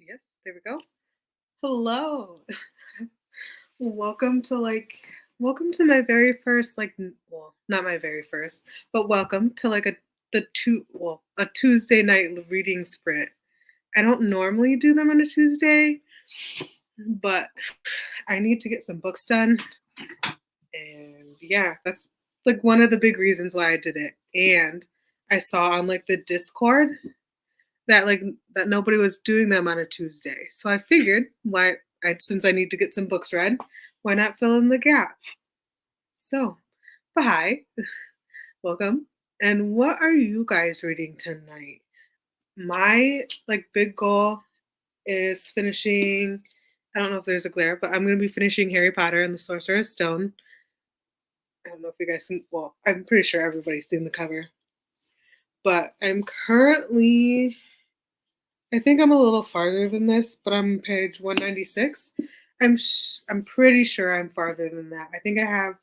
Yes, there we go. Hello. welcome to welcome to my very first well, not my very first, but welcome to a Tuesday night reading sprint. I don't normally do them on a Tuesday, but I need to get some books done. And yeah, that's like one of the big reasons why I did it. And I saw on the Discord that that nobody was doing them on a Tuesday. So I figured since I need to get some books read, why not fill in the gap? So, but hi, welcome. And what are you guys reading tonight? My big goal is finishing. I don't know if there's a glare, but I'm going to be finishing Harry Potter and the Sorcerer's Stone. I don't know if you guys can. Well, I'm pretty sure everybody's seen the cover, but I'm currently. I think I'm a little farther than this, but I'm page 196. I'm pretty sure I'm farther than that. I think I have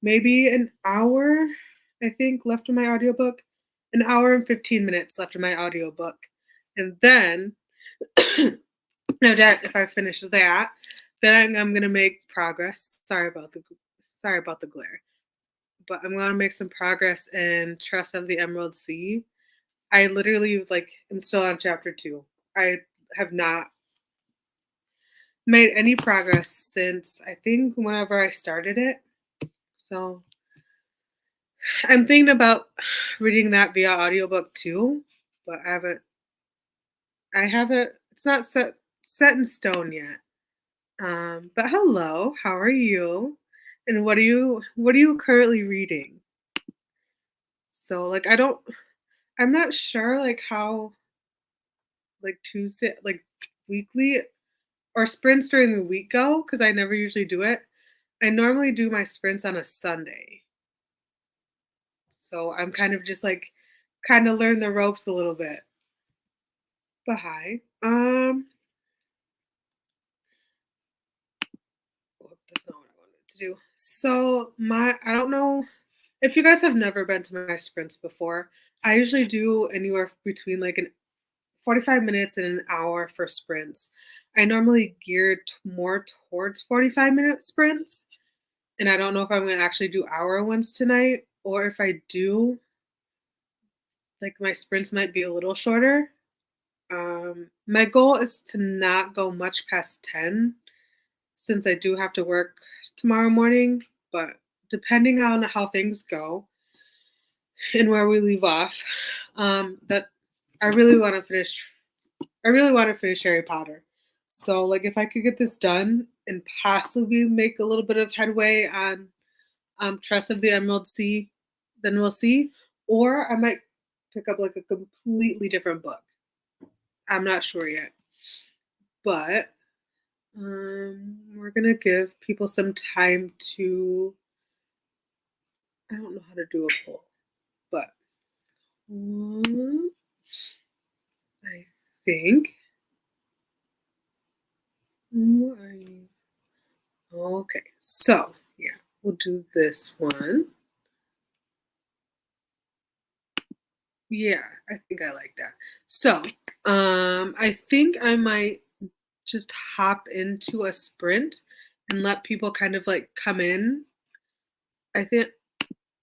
maybe an hour, I think, left in my audiobook. An hour and 15 minutes left in my audiobook. And then, no doubt, if I finish that, then I'm gonna make progress. Sorry about the glare, but I'm gonna make some progress in Tress of the Emerald Sea. I literally am still on chapter 2. I have not made any progress since I think whenever I started it. So I'm thinking about reading that via audiobook too, but I haven't it's not set in stone yet. But hello, how are you? And what are you currently reading? So I'm not sure how Tuesday weekly or sprints during the week go because I never usually do it. I normally do my sprints on a Sunday. So I'm kind of just kind of learn the ropes a little bit. But hi. That's not what I wanted to do. So I don't know if you guys have never been to my sprints before. I usually do anywhere between an 45 minutes and an hour for sprints. I normally gear more towards 45-minute sprints, and I don't know if I'm going to actually do hour ones tonight, or if I do, my sprints might be a little shorter. My goal is to not go much past 10 since I do have to work tomorrow morning, but depending on how things go and where we leave off, that I really want to finish. I really want to finish Harry Potter. So, if I could get this done and possibly make a little bit of headway on Tress of the Emerald Sea, then we'll see. Or I might pick up a completely different book. I'm not sure yet, but we're gonna give people some time to. I don't know how to do a poll, but I think. What are you? Okay, so yeah, we'll do this one. Yeah, I think I like that. So, I think I might just hop into a sprint and let people kind of come in. I think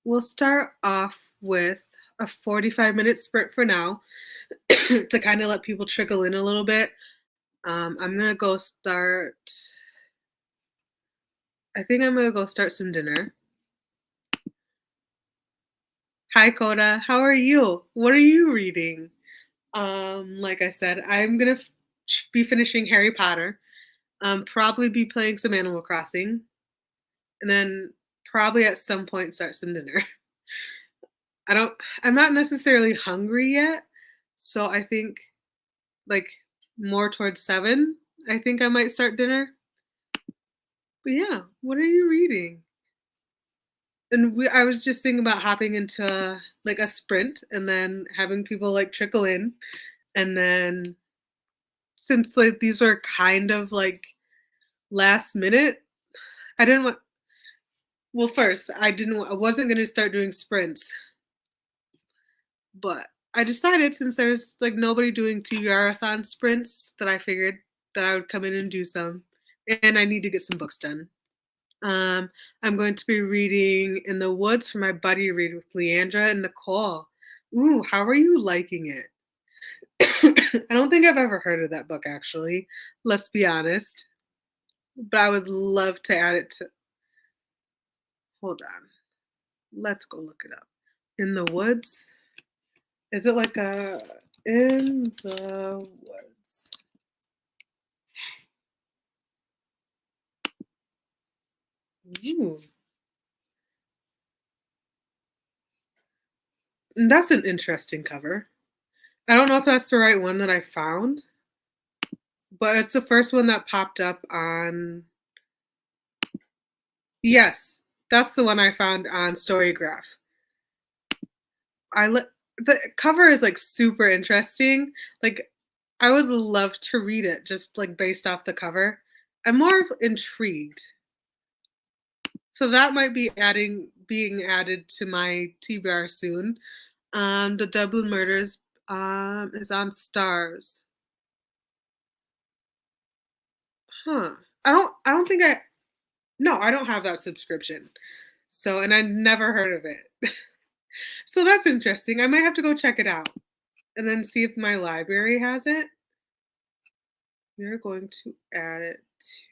we'll start off with a 45-minute sprint for now to kind of let people trickle in a little bit. I'm gonna go start. I think I'm gonna go start some dinner. Hi, Coda. How are you? What are you reading? Like I said, I'm gonna be finishing Harry Potter. Probably be playing some Animal Crossing, and then probably at some point start some dinner. I don't. I'm not necessarily hungry yet, so I think like more towards 7. I think I might start dinner. But yeah, what are you reading? And I was just thinking about hopping into a sprint and then having people trickle in, and then since these are kind of last minute, I didn't want. Well, first I wasn't going to start doing sprints, but I decided since there's like nobody doing TBRathon sprints that I figured that I would come in and do some, and I need to get some books done. Um, I'm going to be reading In the Woods for my buddy read with Leandra and Nicole. Ooh, how are you liking it? I don't think I've ever heard of that book actually. Let's be honest, but I would love to add it to. Hold on, let's go look it up. In the Woods. Is it like a In the Woods? Ooh, that's an interesting cover. I don't know if that's the right one that I found, but it's the first one that popped up on. Yes, that's the one I found on Storygraph. The cover is like super interesting. Like I would love to read it just like based off the cover. I'm more intrigued. So that might be adding being added to my TBR soon. The Dublin Murders is on Stars. Huh. I don't think I no, I don't have that subscription. So and I never heard of it. So that's interesting. I might have to go check it out and then see if my library has it. We're going to to add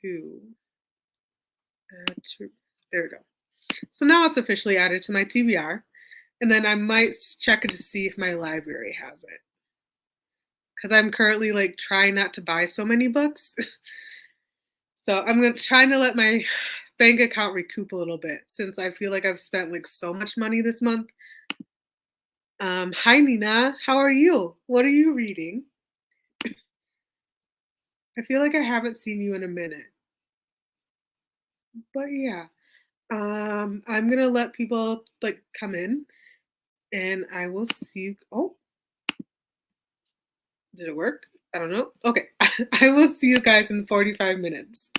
to there we go. So now it's officially added to my TBR. And then I might check it to see if my library has it. Because I'm currently like trying not to buy so many books. So I'm gonna trying to let my bank account recoup a little bit since I feel like I've spent like so much money this month. Hi Nina, how are you? What are you reading? I feel like I haven't seen you in a minute. But yeah. I'm gonna let people like come in and I will see you. Oh, did it work? I don't know. Okay. I will see you guys in 45 minutes.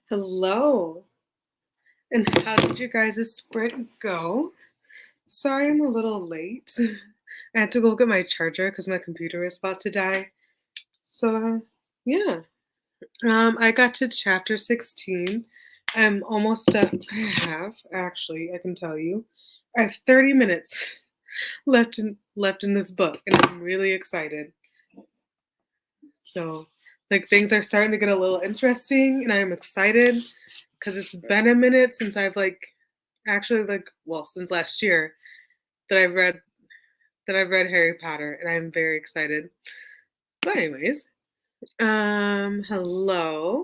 Hello. And how did your guys' sprint go? Sorry I'm a little late. I had to go get my charger because my computer is about to die. So, yeah. I got to chapter 16. I'm almost done. Actually, I can tell you. I have 30 minutes left in this book, and I'm really excited. So, like things are starting to get a little interesting, and I'm excited because it's been a minute since I've actually since last year that I've read Harry Potter, and I'm very excited. But anyways, hello,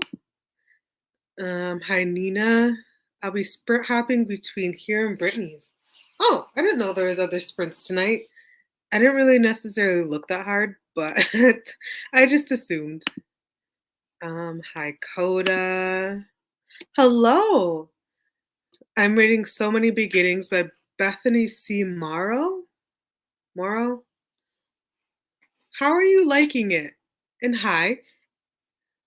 hi Nina. I'll be sprint hopping between here and Brittany's. Oh, I didn't know there was other sprints tonight. I didn't really necessarily look that hard, but I just assumed. Hi Coda. Hello. I'm reading So Many Beginnings by Bethany C. Morrow. Morrow. How are you liking it? And hi,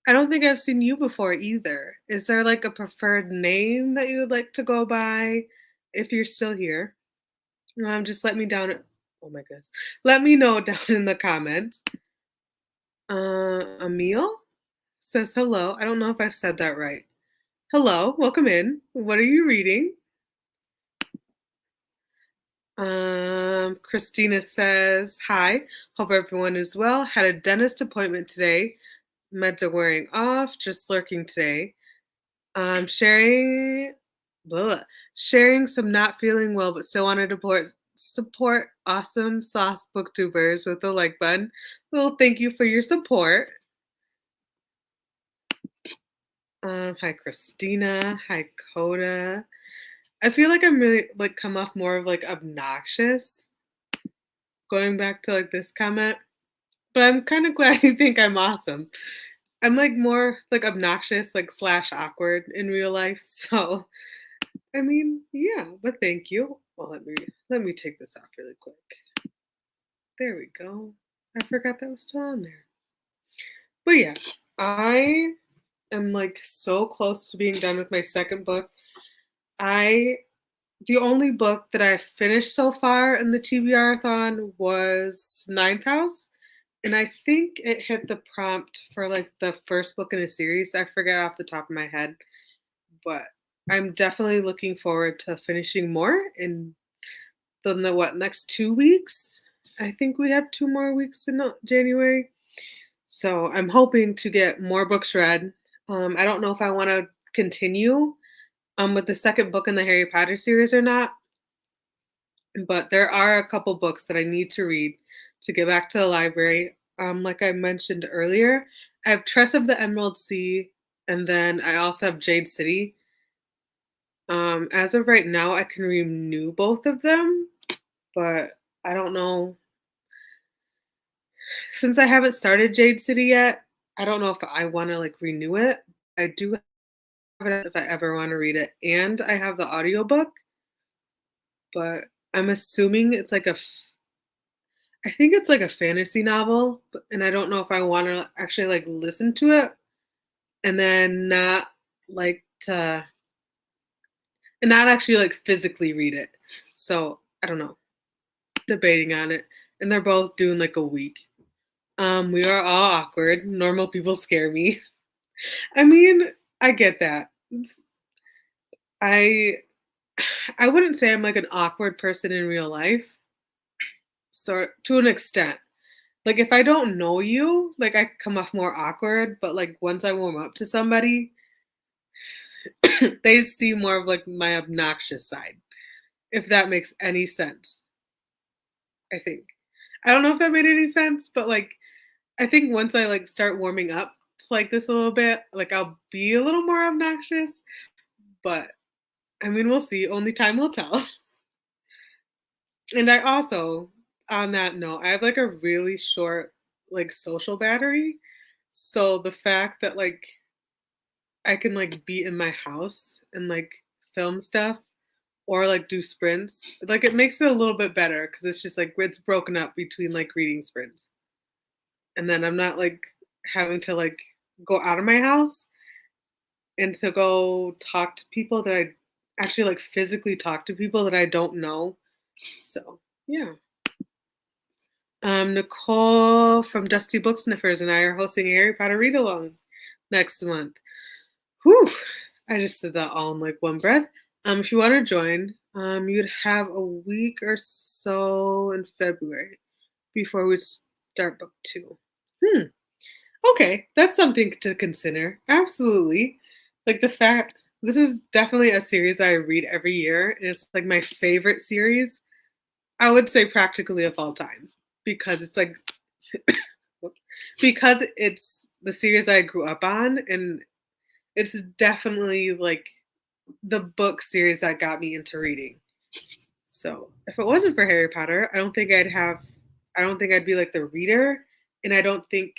I don't think I've seen you before either. Is there like a preferred name that you would like to go by if you're still here? Just let me down. Oh my goodness. Let me know down in the comments. Emil says hello. I don't know if I've said that right. Hello, welcome in. What are you reading? Christina says, hi, hope everyone is well. Had a dentist appointment today. Meds are wearing off, just lurking today. Sharing, blah, sharing some not feeling well, but still wanted to support awesome sauce booktubers with a like button. Well, thank you for your support. Hi, Christina. Hi, Coda. I feel like I'm really come off more of obnoxious going back to this comment. But I'm kind of glad you think I'm awesome. I'm more obnoxious, slash awkward in real life. So I mean, yeah, but thank you. Well, let me take this off really quick. There we go. I forgot that was still on there. But yeah, I am so close to being done with my second book. The only book that I finished so far in the TBRathon was Ninth House. And I think it hit the prompt for the first book in a series. I forget off the top of my head, but I'm definitely looking forward to finishing more in the next 2 weeks. I think we have 2 more weeks in January. So I'm hoping to get more books read. I don't know if I want to continue with the second book in the Harry Potter series or not, but there are a couple books that I need to read to get back to the library. Like I mentioned earlier, I have Tress of the Emerald Sea, and then I also have Jade City. As of right now, I can renew both of them, but I don't know. Since I haven't started Jade City yet, I don't know if I want to renew it. I do have it if I ever want to read it, and I have the audiobook, but I'm assuming it's I think it's a fantasy novel, and I don't know if I want to actually listen to it and then not to and not actually physically read it. So I don't know, debating on it, and they're both doing a week. We are all awkward. Normal people scare me. I mean, I get that. I I wouldn't say I'm an awkward person in real life. So to an extent. If I don't know you, I come off more awkward, but once I warm up to somebody, they see more of my obnoxious side. If that makes any sense. I think. I don't know if that made any sense, but I think once I start warming up to this a little bit, I'll be a little more obnoxious, but I mean, we'll see. Only time will tell. And I also, on that note, I have a really short social battery. So the fact that I can be in my house and film stuff or do sprints, it makes it a little bit better because it's just it's broken up between reading sprints. And then I'm not having to go out of my house. and to go talk to people that I actually like physically talk to people that I don't know. So, yeah. Nicole from Dusty Book Sniffers and I are hosting a Harry Potter read along next month. Whew! I just did that all in like one breath. If you want to join, you'd have a week or so in February before we start book two. Hmm. Okay, that's something to consider. Absolutely. Like the fact this is definitely a series that I read every year, and it's like my favorite series. I would say practically of all time because it's like because it's the series I grew up on, and it's definitely like the book series that got me into reading. So if it wasn't for Harry Potter, I don't think I'd be like the reader, and I don't think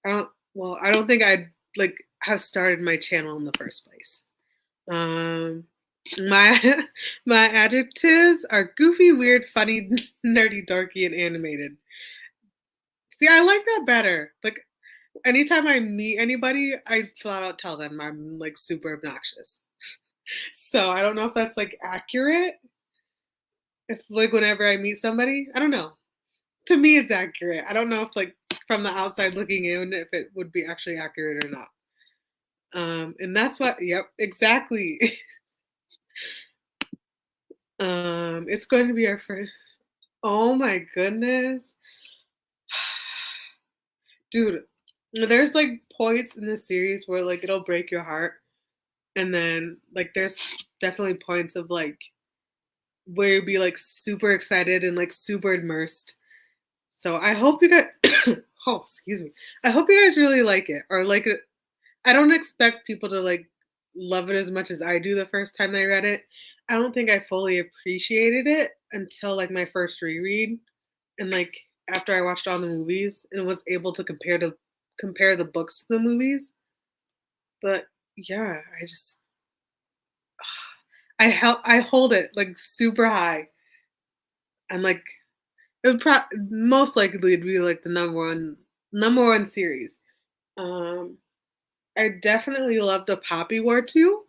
I'd like have started my channel in the first place. Um, my my adjectives are goofy, weird, funny, nerdy, dorky, and animated. See, I like that better. Like anytime I meet anybody, I flat out tell them I'm like super obnoxious. So I don't know if that's like accurate. If like whenever I meet somebody, I don't know. To me, it's accurate. I don't know if like from the outside looking in, if it would be actually accurate or not. And that's what. Yep, exactly. It's going to be our first. Oh my goodness, dude. There's like points in this series where like it'll break your heart, and then like there's definitely points of like where you'd be like super excited and like super immersed. So I hope you guys. Oh, excuse me. I hope you guys really like it or like it. I don't expect people to like love it as much as I do the first time they read it. I don't think I fully appreciated it until like my first reread and like after I watched all the movies and was able to compare the books to the movies. But yeah, I hold it like super high. I'm like it would most likely it'd be like the number one series. Um I definitely love the Poppy War too.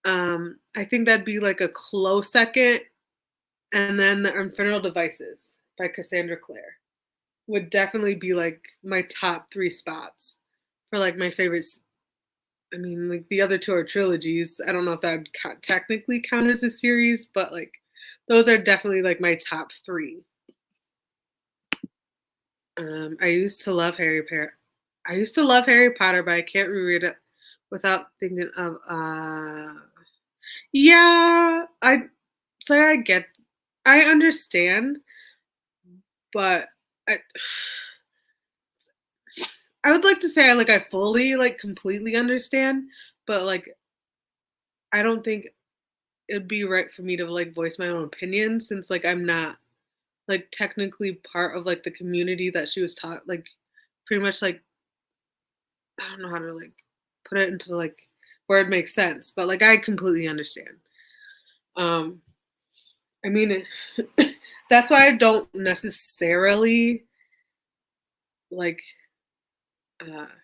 I think that'd be like a close second, and then the Infernal Devices by Cassandra Clare would definitely be like my top three spots for like my favorites. I mean, like the other two are trilogies. I don't know if that would technically count as a series, but like those are definitely like my top three. I used to love Harry Potter. I used to love Harry Potter, but I can't reread it without thinking of yeah, I understand, but I I would like to say like I fully like completely understand, but like I don't think it'd be right for me to like voice my own opinion since like I'm not like technically part of like the community that she was taught like pretty much like I don't know how to like put it into like where it makes sense, but like I completely understand. Um I mean that's why I don't necessarily like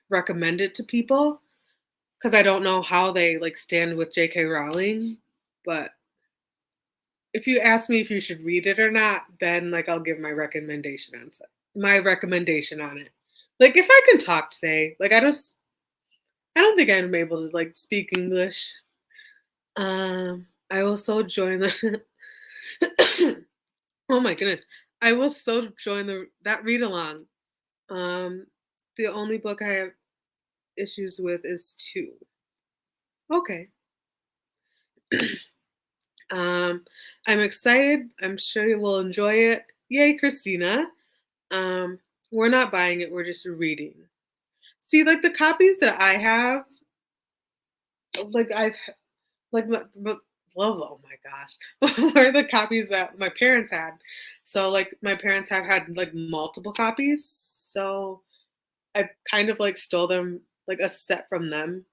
recommend it to people because I don't know how they like stand with J.K. Rowling. But if you ask me if you should read it or not, then like I'll give my recommendation on it. Like if I can talk today, like I don't think I'm able to like speak English. I will so join the oh my goodness. I will so join the that read along. Um the only book I have issues with is two. Okay. Um, I'm excited. I'm sure you will enjoy it. Yay, Christina. Um, we're not buying it, we're just reading. See, like the copies that I have, like I've like oh my gosh. Were the copies that my parents had. So like my parents have had like multiple copies. So I kind of like stole them like a set from them.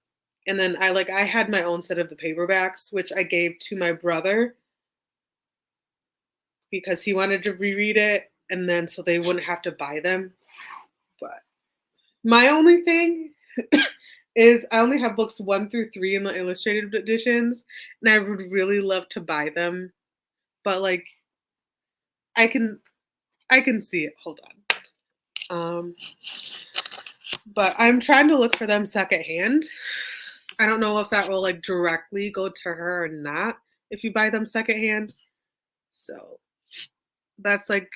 And then I had my own set of the paperbacks, which I gave to my brother because he wanted to reread it and then so they wouldn't have to buy them. But my only thing is I only have books 1 through 3 in the illustrated editions, and I would really love to buy them, but, like, I can I can see it. Hold on. But I'm trying to look for them secondhand. I don't know if that will, like, directdirectly go to her or not if you buy them secondhand. So, that's, like,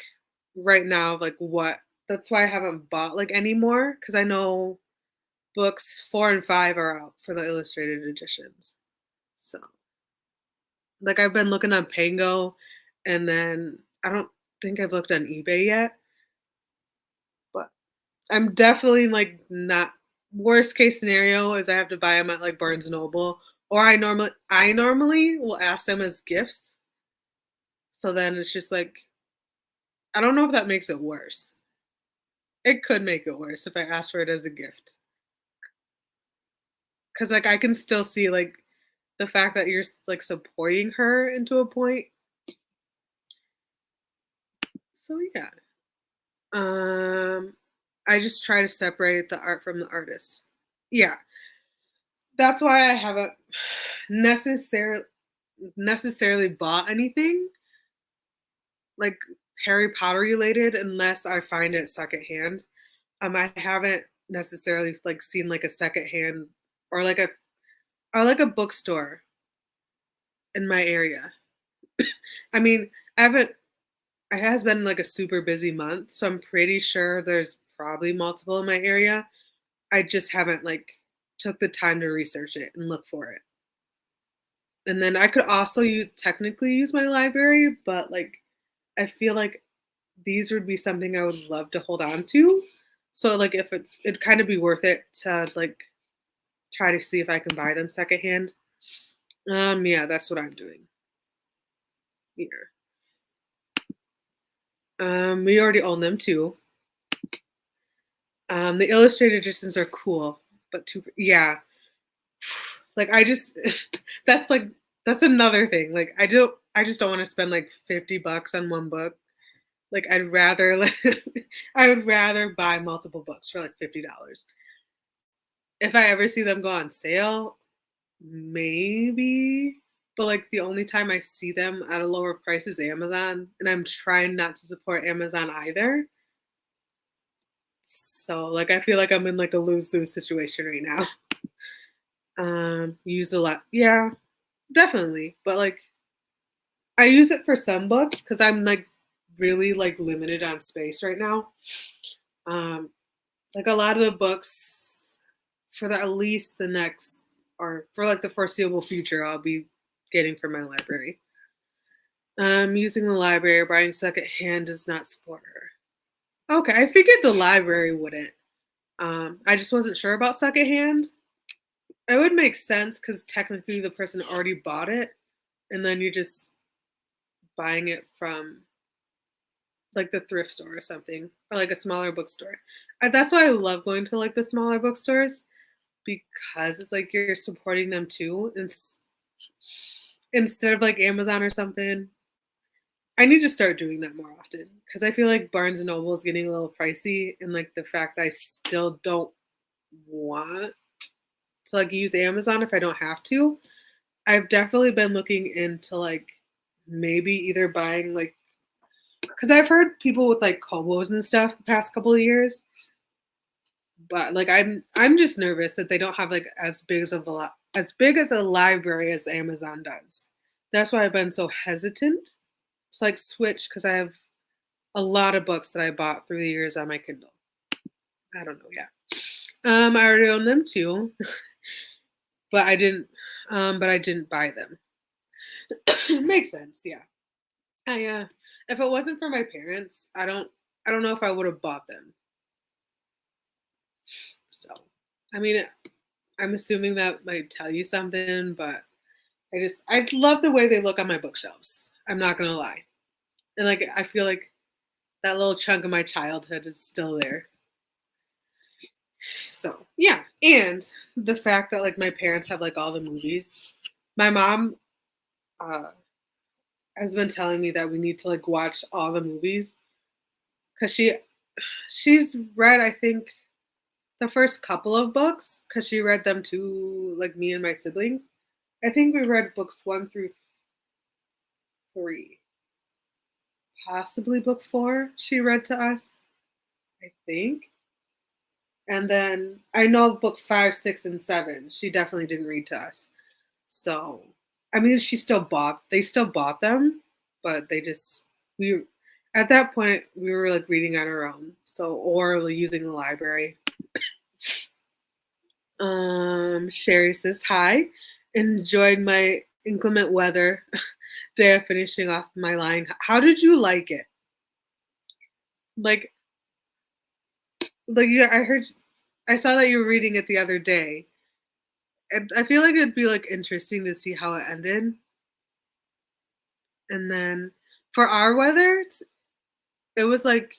right now, like, what that's why I haven't bought, like, any more because I know books 4 and 5 are out for the illustrated editions. So, like, I've been looking on Pango, and then I don't think I've looked on eBay yet, but I'm definitely, like, not worst case scenario is I have to buy them at, like, Barnes& and Noble, or I normally will ask them as gifts, so then it's just, like I don't know if that makes it worse. It could make it worse if I ask for it as a gift, because like, I can still see, like, the fact that you're, like, supporting her into a point. So, yeah. Um, I just try to separate the art from the artist. Yeah, that's why I haven't necessarily necessarily bought anything, like, Harry Potter related unless I find it secondhand. I haven't necessarily, like, seen, like, a secondhand or, like a bookstore in my area. I mean, I haven't it has been, like, a super busy month, so I'm pretty sure there's probably multiple in my area. I just haven't, like, took the time to research it and look for it. And then I could also technically use my library, but, like, I feel like these would be something I would love to hold on to. So, like, if it'd kind of be worth it to, like, try to see if I can buy them secondhand. Yeah, that's what I'm doing here. We already own them too. The illustrated editions are cool, but too yeah. Like I just that's like that's another thing. Like I just don't want to spend like $50 on one book. Like I'd rather like I would rather buy multiple books for like $50. If I ever see them go on sale, maybe. But like the only time I see them at a lower price is Amazon, and I'm trying not to support Amazon either. So like I feel like I'm in like a lose-lose situation right now. Use a lot. Yeah, definitely. But like I use it for some books because I'm like really like limited on space right now. Um, like a lot of the books for at least the next or for like the foreseeable future, I'll be getting from my library. Using the library or buying secondhand does not support her. Okay, I figured the library wouldn't. I just wasn't sure about secondhand. It would make sense because technically the person already bought it, and then you're just buying it from like the thrift store or something, or like a smaller bookstore. That's why I love going to like the smaller bookstores because it's like you're supporting them too, instead of like Amazon or something. I need to start doing that more often because I feel like Barnes and Noble is getting a little pricey, and like the fact that I still don't want to like use Amazon if I don't have to. I've definitely been looking into like maybe either buying like because I've heard people with like Kobos and stuff the past couple of years, but like I'm just nervous that they don't have like as big as a library as Amazon does. That's why I've been so hesitant to like switch because I have a lot of books that I bought through the years on my Kindle. I don't know. Yeah. I already own them too, but I didn't buy them. Makes sense. Yeah. If it wasn't for my parents, I don't know if I would have bought them. So, I mean, I'm assuming that might tell you something, but I love the way they look on my bookshelves. I'm not gonna lie, and like I feel like that little chunk of my childhood is still there. So yeah, and the fact that like my parents have like all the movies. My mom uh, has been telling me that we need to like watch all the movies because she's read I think the first couple of books because she read them to like me and my siblings. I think we read books 1 through 3. Possibly book 4 she read to us, I think. And then I know book 5, 6, and 7 she definitely didn't read to us. So, I mean, they still bought them, but we at that point we were like reading on our own. So, or like, using the library. Sherry says hi. Enjoyed my inclement weather day of finishing off my line. How did you like it? Like, yeah, I saw that you were reading it the other day, and I feel like it'd be like interesting to see how it ended. And then for our weather, it was like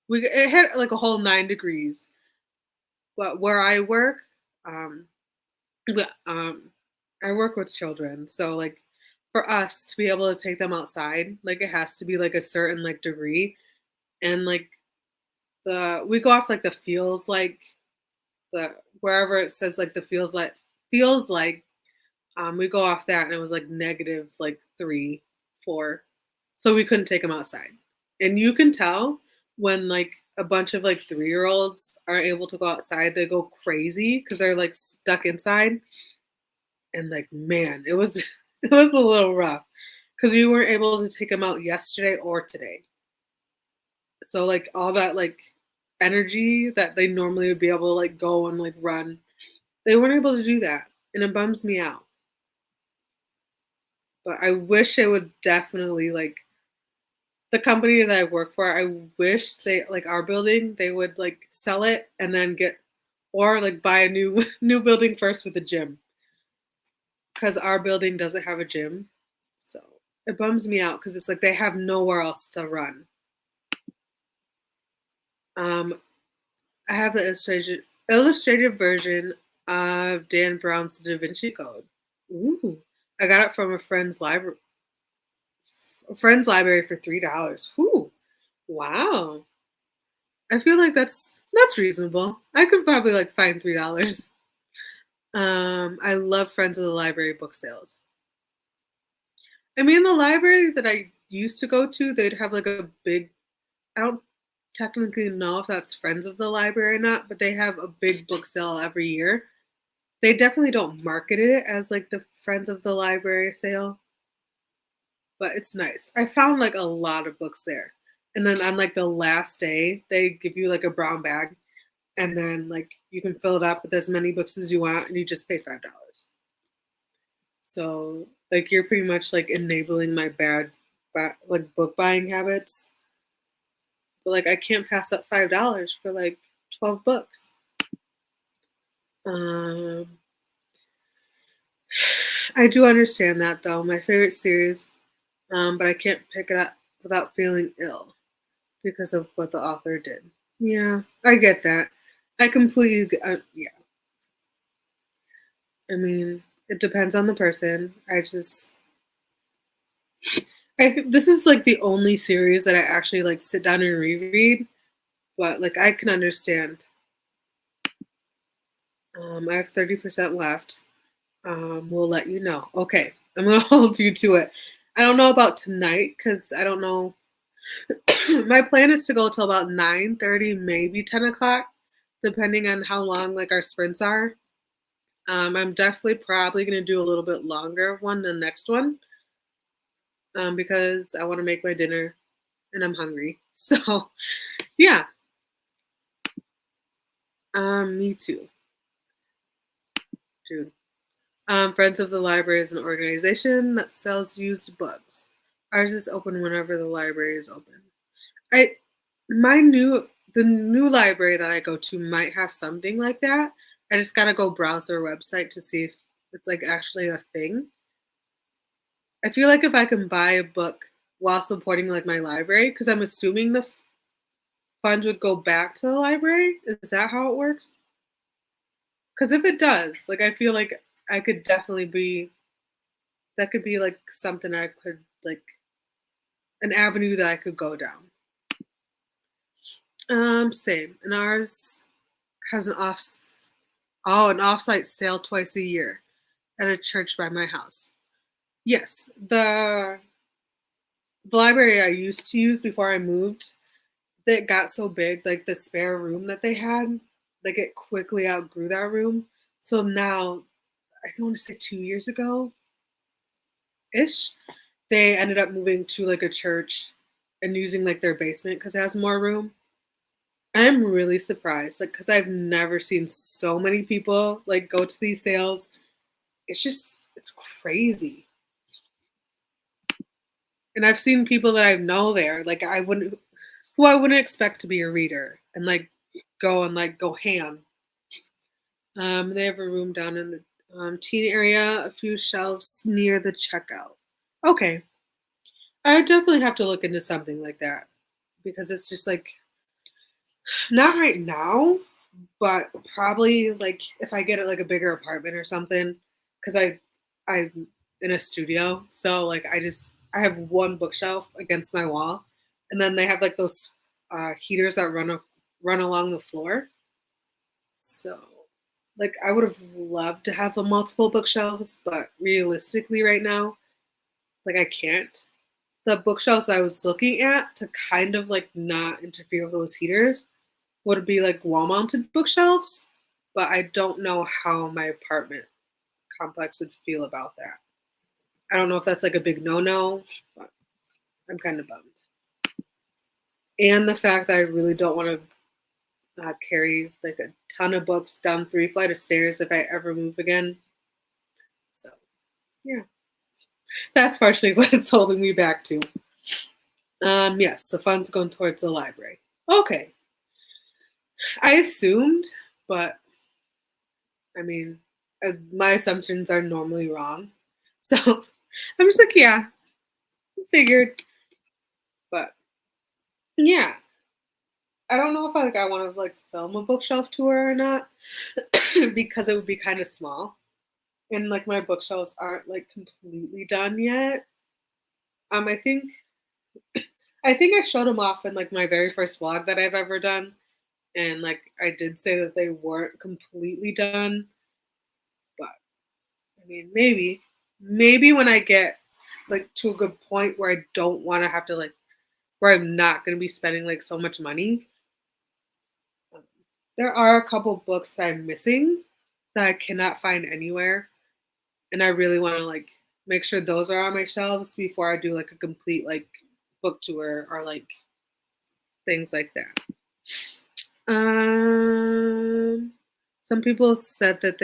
it hit like a whole 9 degrees. But where I work, um, we- um, I work with children, so like for us to be able to take them outside, like it has to be like a certain like degree, and like the we go off like the feels like the wherever it says like the feels like we go off that and it was like negative like 3, 4, so we couldn't take them outside, and you can tell when like a bunch of like 3-year-olds are able to go outside, they go crazy because they're like stuck inside. And like, man, it was it was a little rough because we weren't able to take them out yesterday or today. So like all that like energy that they normally would be able to like go and like run, they weren't able to do that, and it bums me out. But I wish it would definitely like the company that I work for. I wish they like our building. They would like sell it and then get or like buy a new new building first with a gym because our building doesn't have a gym. So it bums me out because it's like they have nowhere else to run. Um, I have the illustrated version of Dan Brown's Da Vinci Code. Ooh, I got it from a friend's library for $3. Ooh, wow. I feel like that's reasonable. I could probably like find $3. I love Friends of the Library book sales. I mean, the library that I used to go to, they'd have like a big. I don't technically know if that's Friends of the Library or not, but they have a big book sale every year. They definitely don't market it as like the Friends of the Library sale, but it's nice. I found like a lot of books there. And then on like the last day, they give you like a brown bag and then like you can fill it up with as many books as you want and you just pay $5. So like you're pretty much like enabling my bad like book buying habits. But like I can't pass up $5 for like 12 books. Um I do understand that though. My favorite series, but I can't pick it up without feeling ill because of what the author did. Yeah, I get that. I completely, yeah. I mean, it depends on the person. This is like the only series that I actually like sit down and reread, but like I can understand. I have 30% left. We'll let you know. Okay, I'm gonna hold you to it. I don't know about tonight because I don't know. My plan is to go till about 9:30, maybe 10 o'clock, depending on how long like our sprints are. I'm definitely probably gonna do a little bit longer of one than the next one, because I want to make my dinner and I'm hungry. So yeah, me too, dude. Friends of the Library is an organization that sells used books. Ours is open whenever the library is open. I my new the new library that I go to might have something like that. I just gotta go browse their website to see if it's like actually a thing. I feel like if I can buy a book while supporting like my library, because I'm assuming the funds would go back to the library. Is that how it works? Because if it does, like I feel like I could definitely be that could be like something I could like an avenue that I could go down. Same. And ours. has an off-site sale twice a year at a church by my house. Yes, the library I used to use before I moved, that got so big, like the spare room that they had, like it quickly outgrew that room. So now, I want to say 2 years ago ish, they ended up moving to like a church and using like their basement because it has more room. I'm really surprised, like, because I've never seen so many people like go to these sales. It's crazy. And I've seen people that I know there, like who I wouldn't expect to be a reader and like go ham. They have a room down in the teen area, a few shelves near the checkout. Okay, I definitely have to look into something like that because it's just like not right now, but probably like if I get like a bigger apartment or something, because I'm in a studio, so like I have one bookshelf against my wall, and then they have like those heaters that run along the floor. So like I would have loved to have a multiple bookshelves, but realistically right now, like I can't. The bookshelves I was looking at to kind of like not interfere with those heaters would be like wall mounted bookshelves, but I don't know how my apartment complex would feel about that. I don't know if that's like a big no no, but I'm kind of bummed. And the fact that I really don't want to carry like a ton of books down 3 flight of stairs if I ever move again. So, yeah, that's partially what it's holding me back to. Yes, the funds going towards the library. Okay, I assumed, but I mean, my assumptions are normally wrong. So I'm just like, yeah, figured. But yeah, I don't know if I want to like film a bookshelf tour or not because it would be kind of small and like my bookshelves aren't like completely done yet. Um, I think I think I showed them off in like my very first vlog that I've ever done, and like I did say that they weren't completely done, but I mean maybe when I get like to a good point where I don't want to have to like where I'm not going to be spending like so much money. Um, there are a couple books that I'm missing that I cannot find anywhere, and I really want to like make sure those are on my shelves before I do like a complete like book tour or like things like that. Um, some people said that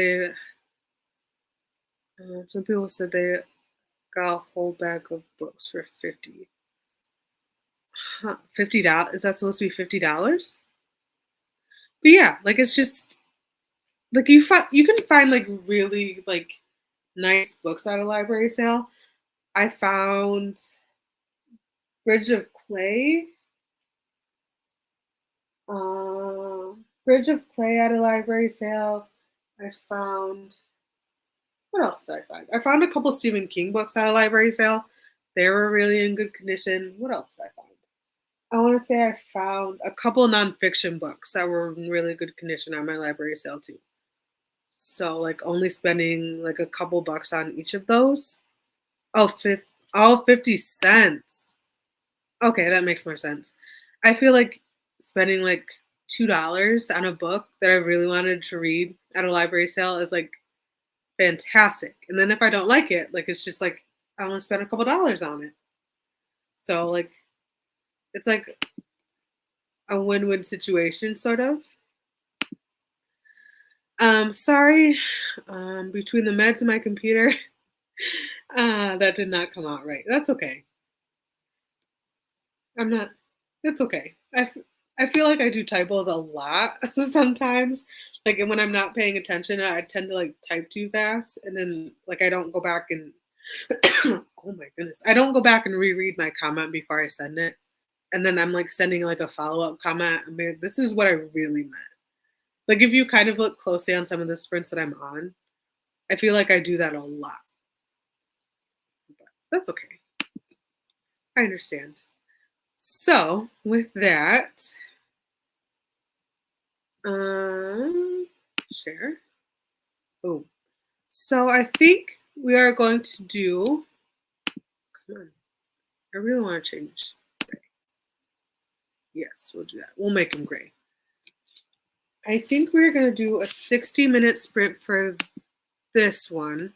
some people said they got a whole bag of books for 50. Huh, $50? Is that supposed to be $50? But yeah, like it's just like you can find like really like nice books at a library sale. I found Bridge of Clay, Bridge of Clay at a library sale. I found what else did I find? I found a couple Stephen King books at a library sale. They were really in good condition. What else did I find? I want to say I found a couple nonfiction books that were in really good condition at my library sale too. So like only spending like a couple bucks on each of those. Oh, all 50 cents. Okay, that makes more sense. I feel like spending like $2 on a book that I really wanted to read at a library sale is like fantastic. And then if I don't like it, like it's just like I want to spend a couple dollars on it. So like it's like a win-win situation sort of. Sorry. Between the meds and my computer, that did not come out right. That's okay. I'm not. It's okay. I feel like I do typos a lot sometimes. Like and when I'm not paying attention, I tend to like type too fast, and then like I don't go back and oh my goodness, I don't go back and reread my comment before I send it, and then I'm like sending like a follow up comment. I mean, this is what I really meant. Like if you kind of look closely on some of the sprints that I'm on, I feel like I do that a lot. But that's okay. I understand. So with that, Share. Oh, so I think we are going to do. Come on, I really want to change. Yes, we'll do that. We'll make him gray. I think we're gonna do a 60-minute sprint for this one,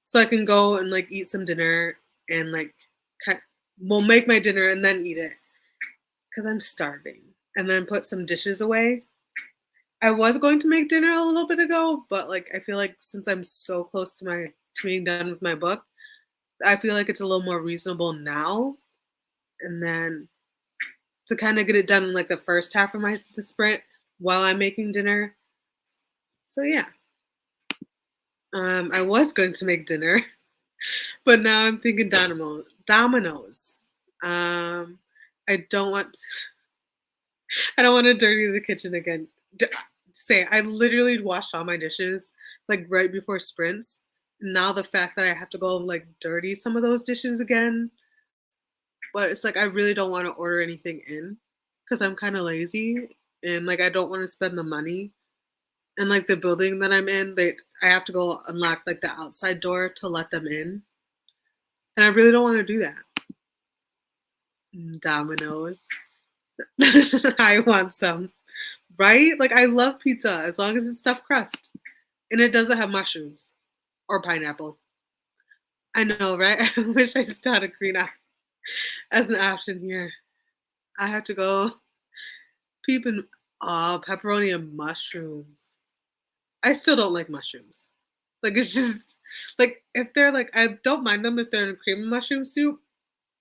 so I can go and like eat some dinner and like we'll make my dinner and then eat it because I'm starving, and then put some dishes away. I was going to make dinner a little bit ago, but like I feel like since I'm so close to being done with my book, I feel like it's a little more reasonable now, and then to kind of get it done in like the first half of the sprint while I'm making dinner. So yeah, I was going to make dinner, but now I'm thinking Dominoes. Um, I don't want I don't want to dirty the kitchen again. Say I literally washed all my dishes like right before sprints. Now the fact that I have to go like dirty some of those dishes again, but it's like I really don't want to order anything in because I'm kind of lazy and like I don't want to spend the money. And like the building that I'm in, I have to go unlock like the outside door to let them in, and I really don't want to do that. Dominoes. I want some. Right? Like I love pizza as long as it's stuffed crust and it doesn't have mushrooms or pineapple. I know, right? I wish I still had a green eye as an option here. I have to go peeping. Oh, pepperoni and mushrooms. I still don't like mushrooms. Like it's just like if they're like I don't mind them if they're in a cream of mushroom soup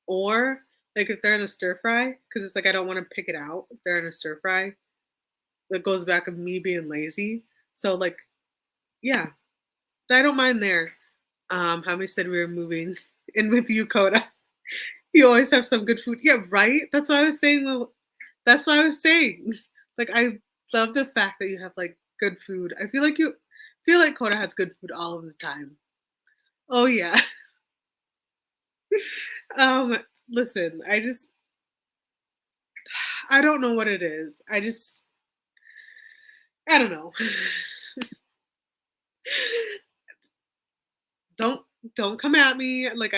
or like if they're in a stir fry because it's like I don't want to pick it out if they're in a stir fry. That goes back of me being lazy. So like yeah, I don't mind there. How we said we were moving in with you, Coda. You always have some good food. Yeah, right? That's what I was saying. That's what I was saying. Like I love the fact that you have like good food. I feel like Coda has good food all of the time. Oh yeah. Um, listen, I don't know what it is. I don't know. don't don't come at me. Like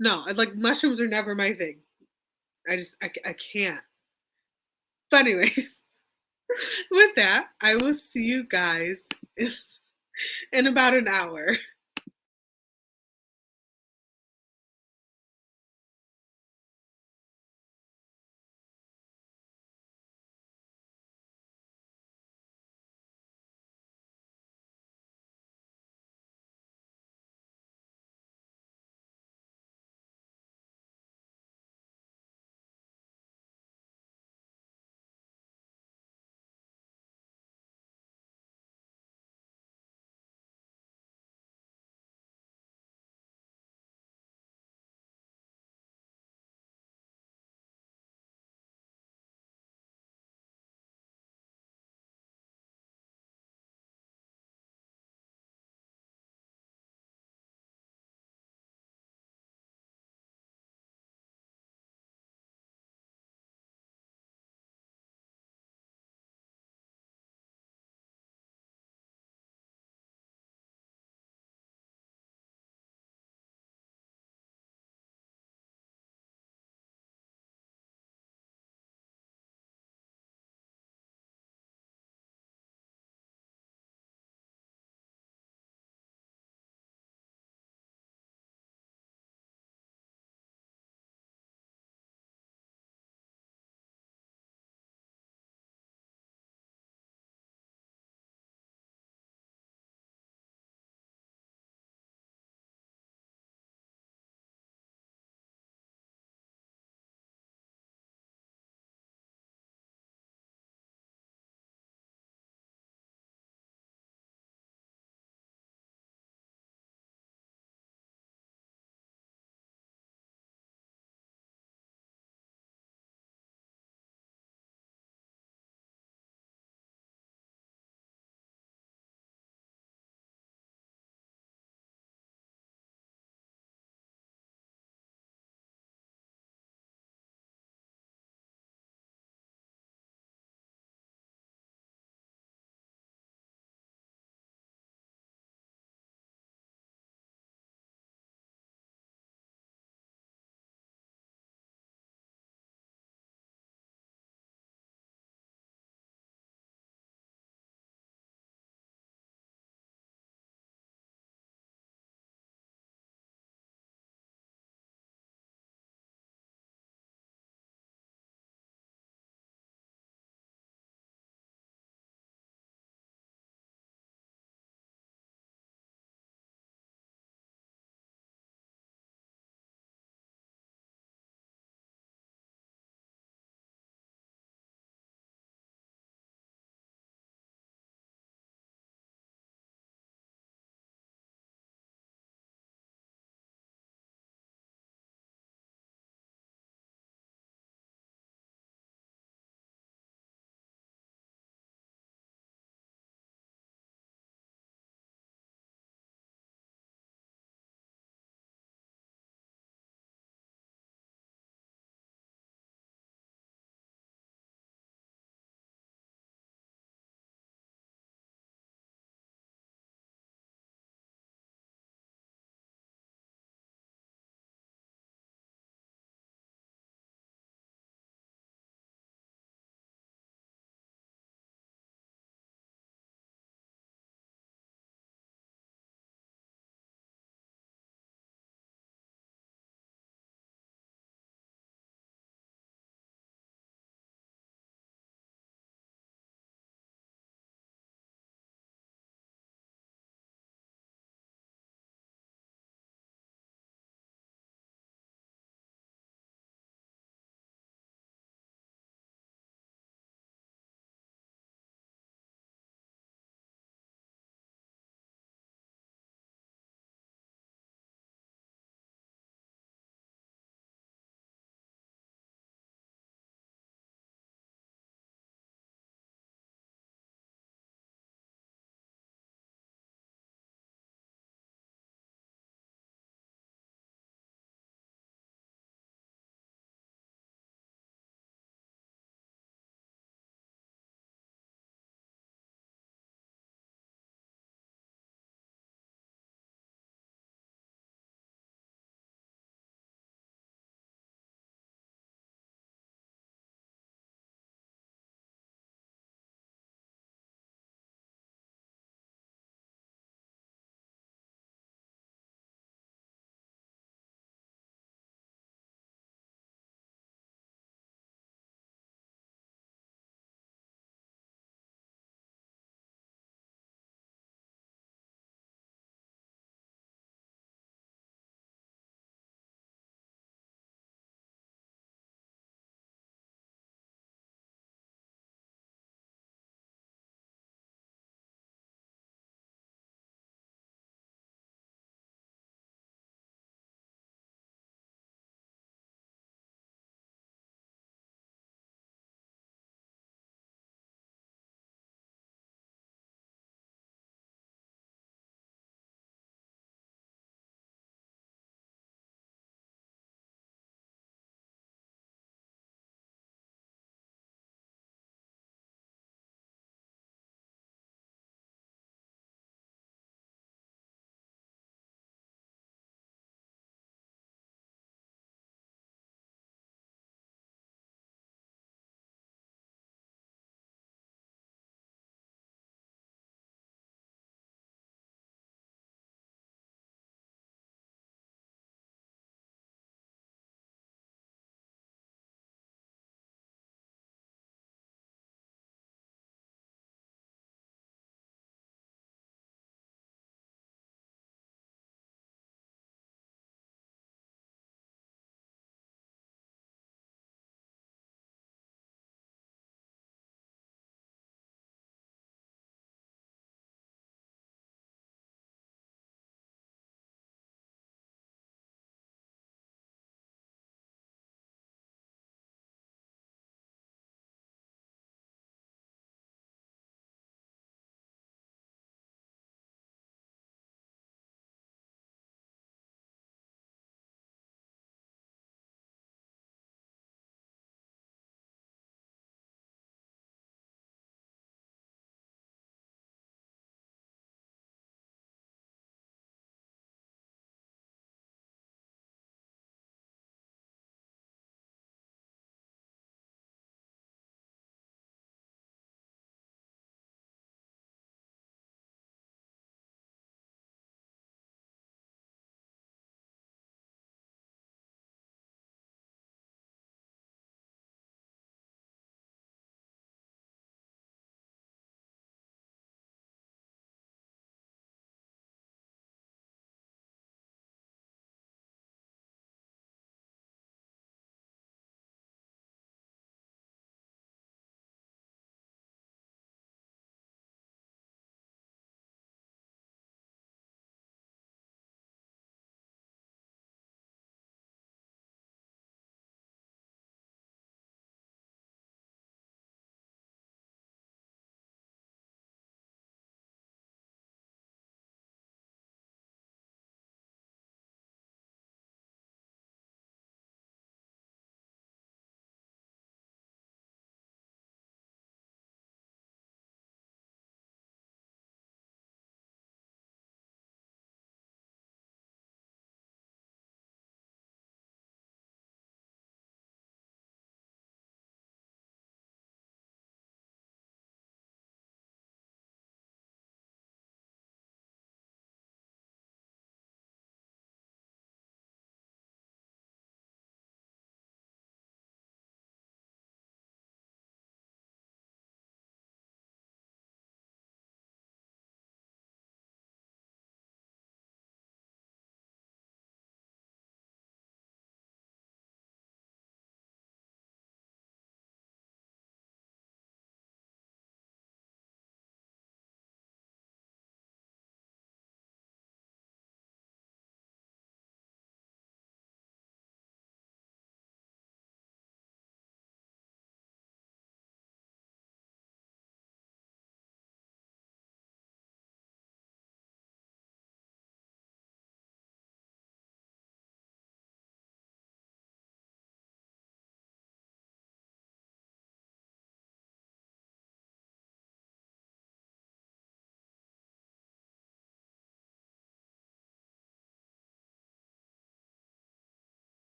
no, like mushrooms are never my thing. I can't. But anyways, with that, I will see you guys in about an hour.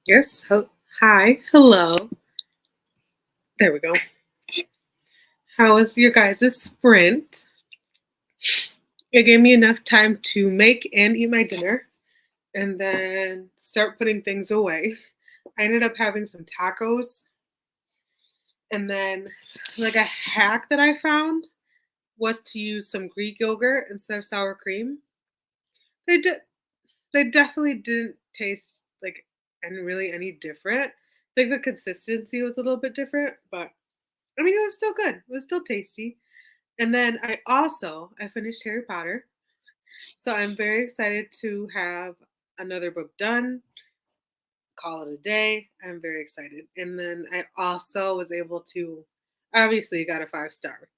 Yes. Hi. Hello. There we go. How was your guys' sprint? It gave me enough time to make and eat my dinner and then start putting things away. I ended up having some tacos and then like a hack that I found was to use some Greek yogurt instead of sour cream. They did they definitely didn't taste like and really any different. Like the consistency was a little bit different, but I mean it was still good. It was still tasty. And then I finished Harry Potter. So I'm very excited to have another book done, call it a day. I'm very excited. And then I also was able to obviously got a 5 star.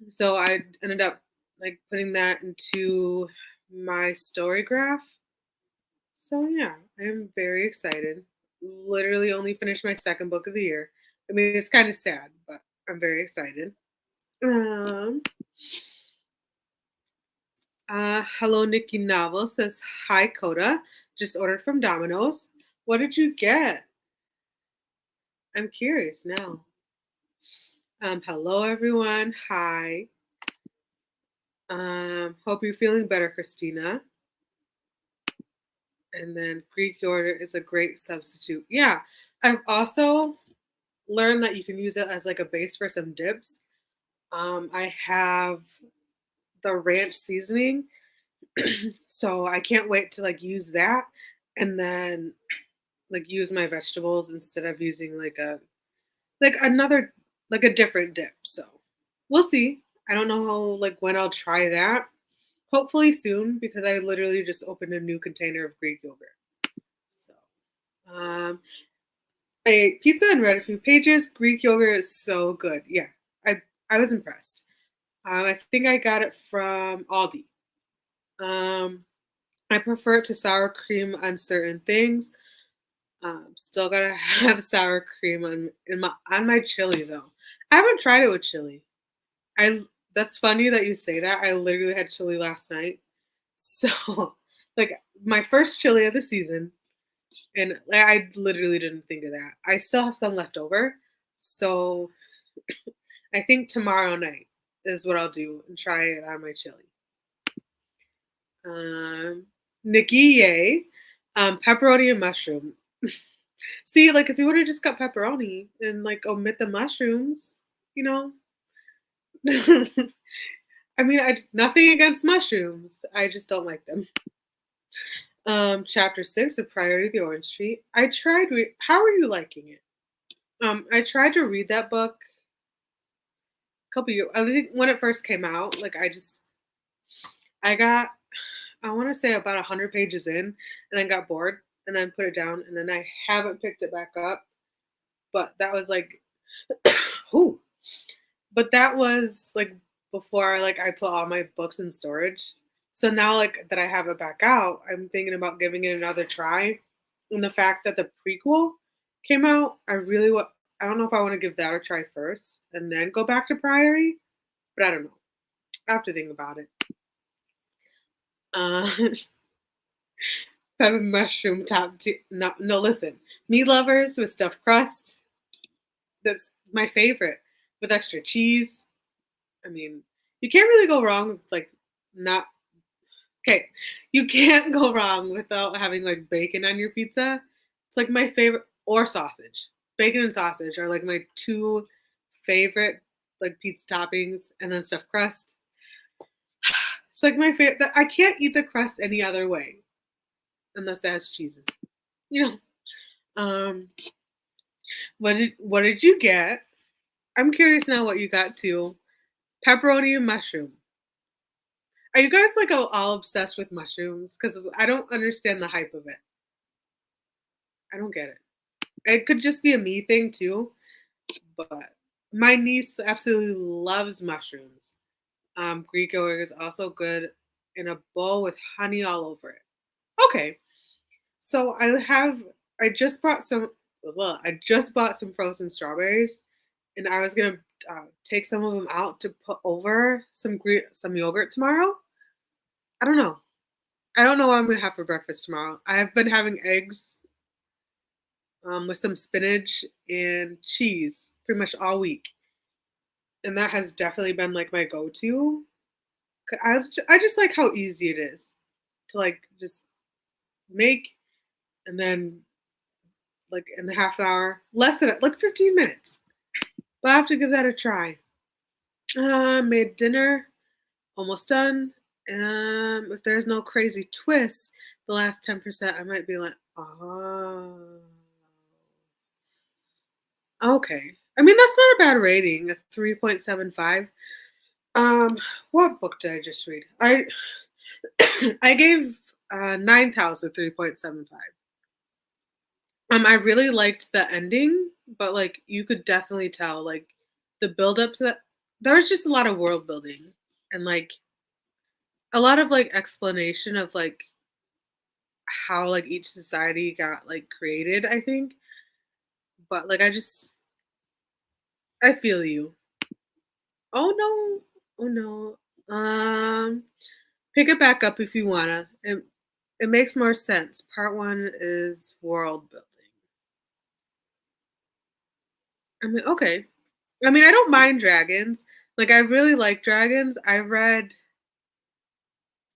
So I ended up like putting that into my story graph. So yeah, I'm very excited. Literally only finished my second book of the year. I mean, it's kind of sad, but I'm very excited. Um, Hello, Nikki Novel says, Hi, Coda. Just ordered from Domino's. What did you get? I'm curious now. Hello, everyone. Hi. Hope you're feeling better, Christina. And then Greek yogurt is a great substitute. Yeah, I've also learned that you can use it as like a base for some dips. I have the ranch seasoning, so I can't wait to like use that and then like use my vegetables instead of using like another like a different dip. So we'll see. I don't know how like when I'll try that. Hopefully soon because I literally just opened a new container of Greek yogurt. So I ate pizza and read a few pages. Greek yogurt is so good. Yeah, I was impressed. I think I got it from Aldi. Um, I prefer it to sour cream on certain things. Still gotta have sour cream on my chili though. I haven't tried it with chili. I That's funny that you say that. I literally had chili last night. So like my first chili of the season, and I literally didn't think of that. I still have some left over, so I think tomorrow night is what I'll do and try it on my chili. Um, Nikki, yay. Pepperoni and mushroom. See, like if you would have just got pepperoni and like omit the mushrooms, you know. I mean, nothing against mushrooms. I just don't like them. Chapter 6 of Priority of the Orange Tree. How are you liking it? I tried to read that book a couple years. I think when it first came out, I got I want to say about 100 pages in, and then got bored, and then put it down, and then I haven't picked it back up. But that was like, who? But that was like before like I put all my books in storage. So now like that I have it back out, I'm thinking about giving it another try. And the fact that the prequel came out, I don't know if I want to give that a try first and then go back to Priory, but I don't know. I have to think about it. Uh, pepper mushroom top two. No, no, listen. Meat lovers with stuffed crust. That's my favorite with extra cheese. I mean, you can't really go wrong with like not okay. You can't go wrong without having like bacon on your pizza. It's like my favorite or sausage. Bacon and sausage are like my two favorite like pizza toppings and then stuffed crust. It's like my favorite. I can't eat the crust any other way unless it has cheeses. You know. Um, what did you get? I'm curious now what you got too. Pepperoni and mushroom. Are you guys like all obsessed with mushrooms? Because I don't understand the hype of it. I don't get it. It could just be a me thing too, but my niece absolutely loves mushrooms. Greek yogurt is also good in a bowl with honey all over it. Okay, so I just bought some. Well, I just bought some frozen strawberries, and I was gonna take some of them out to put over some yogurt tomorrow. I don't know. I don't know what I'm gonna have for breakfast tomorrow. I have been having eggs with some spinach and cheese pretty much all week. And that has definitely been like my go-to. I just like how easy it is to like just make and then like in the half an hour, less than like 15 minutes. But I have to give that a try. Made dinner, almost done. If there's no crazy twists, the last 10%, I might be like, oh, okay. I mean, that's not a bad rating, a 3.75. What book did I just read? I gave 9,000 3.75. I really liked the ending, but like you could definitely tell like the build up to that. There was just a lot of world building and like a lot of like explanation of like how like each society got like created, I think. But like I feel you. Oh no. Oh no. Pick it back up if you wanna. It makes more sense. Part one is world building. I mean, okay. I mean, I don't mind dragons. Like I really like dragons. I read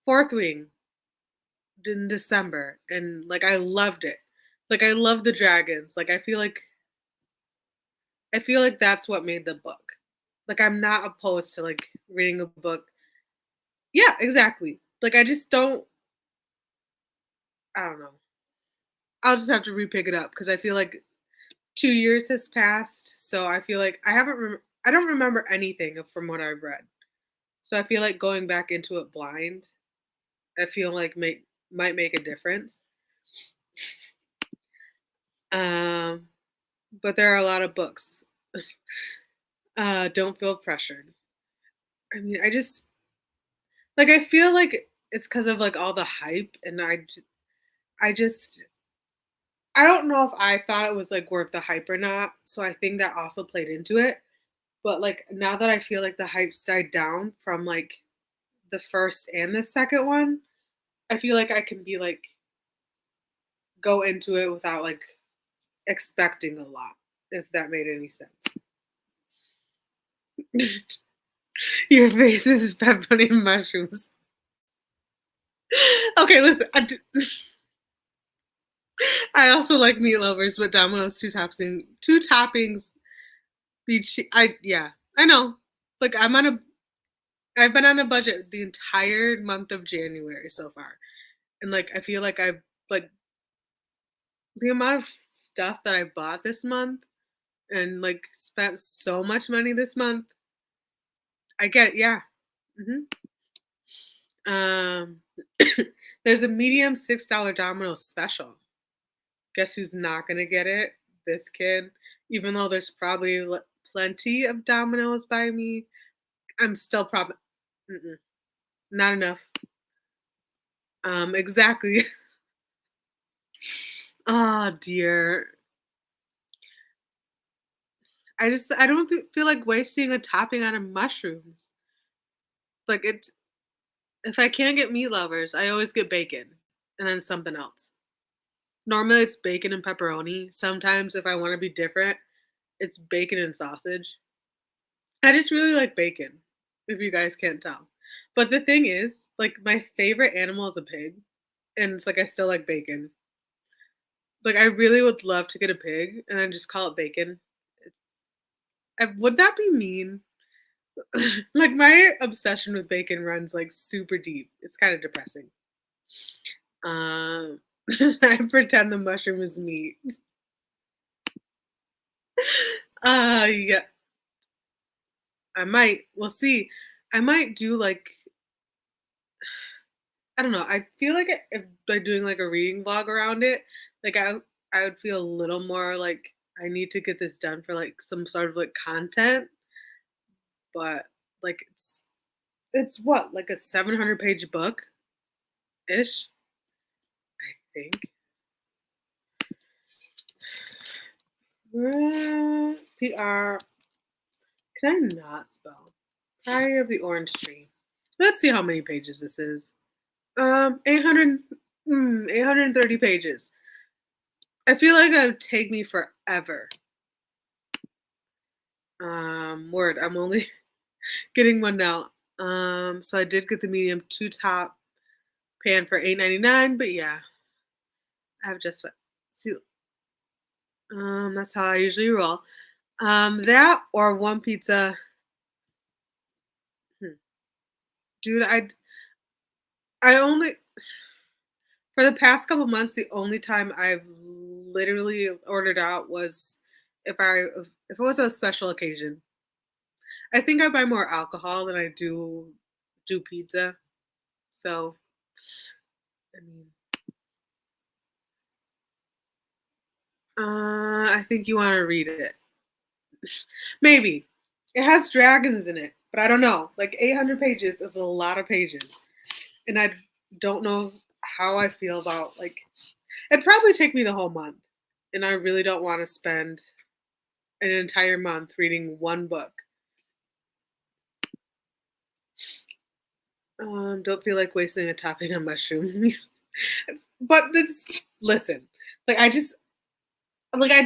Fourth Wing in December and like I loved it. Like I love the dragons. Like I feel like that's what made the book. Like I'm not opposed to like reading a book. Yeah, exactly. Like I just don't I don't know. I'll just have to repick it up because I feel like 2 years has passed, so I feel like I don't remember anything from what I've read. So I feel like going back into it blind, I feel like might make a difference. Um, but there are a lot of books. Don't feel pressured. I mean, I feel like it's because of like all the hype, and I just I don't know if I thought it was like worth the hype or not. So I think that also played into it. But like now that I feel like the hype's died down from like the first and the second one, I feel like I can be like go into it without like expecting a lot, if that made any sense. Your face is pepperoni and mushrooms. Okay, listen. I also like meat lovers, but Domino's two toppings. I know. Like I've been on a budget the entire month of January so far, and like I feel like I've like the amount of stuff that I bought this month and like spent so much money this month. I get it, yeah. Um, there's a medium $6 Domino's special. Guess who's not gonna get it? This kid. Even though there's probably plenty of Domino's by me, I'm still probably not enough. Exactly. Oh dear. I don't feel like wasting a topping on a mushrooms. Like it's if I can't get meat lovers, I always get bacon and then something else. Normally it's bacon and pepperoni. Sometimes if I want to be different, it's bacon and sausage. I just really like bacon, if you guys can't tell. But the thing is, like my favorite animal is a pig, and it's like I still like bacon. Like I really would love to get a pig and then just call it bacon. Would that be mean? Like my obsession with bacon runs like super deep. It's kind of depressing. Um, I pretend the mushroom is meat. Yeah, I might. We'll see. I might do like I don't know. I feel like if by doing like a reading vlog around it, like I would feel a little more like I need to get this done for like some sort of like content, but like it's what like a 700-page book ish, I think. PR. Can I not spell? Priory of the Orange Tree. Let's see how many pages this is. 800, 830 pages. I feel like it would take me forever. Word, I'm only getting one now. So I did get the medium two top pan for 8.99, but yeah, I've just see. That's how I usually roll. That or one pizza. Hmm, dude, I only for the past couple months, the only time I've literally ordered out was if it was a special occasion. I think I buy more alcohol than I do pizza. So, I mean, I think you want to read it. Maybe. It has dragons in it, but I don't know. Like 800 pages is a lot of pages. And I don't know how I feel about like it'd probably take me the whole month. And I really don't want to spend an entire month reading one book. Don't feel like wasting a topping on mushroom. But it's listen, like I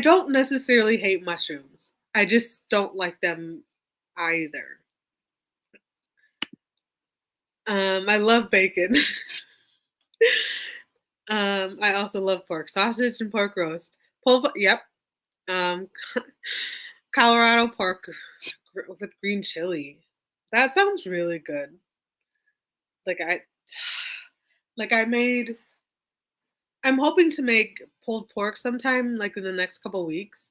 don't necessarily hate mushrooms. I just don't like them either. I love bacon. I also love pork sausage and pork roast. Yep. Um, Colorado pork with green chili. That sounds really good. Like I, like I made. I'm hoping to make pulled pork sometime, like in the next couple weeks.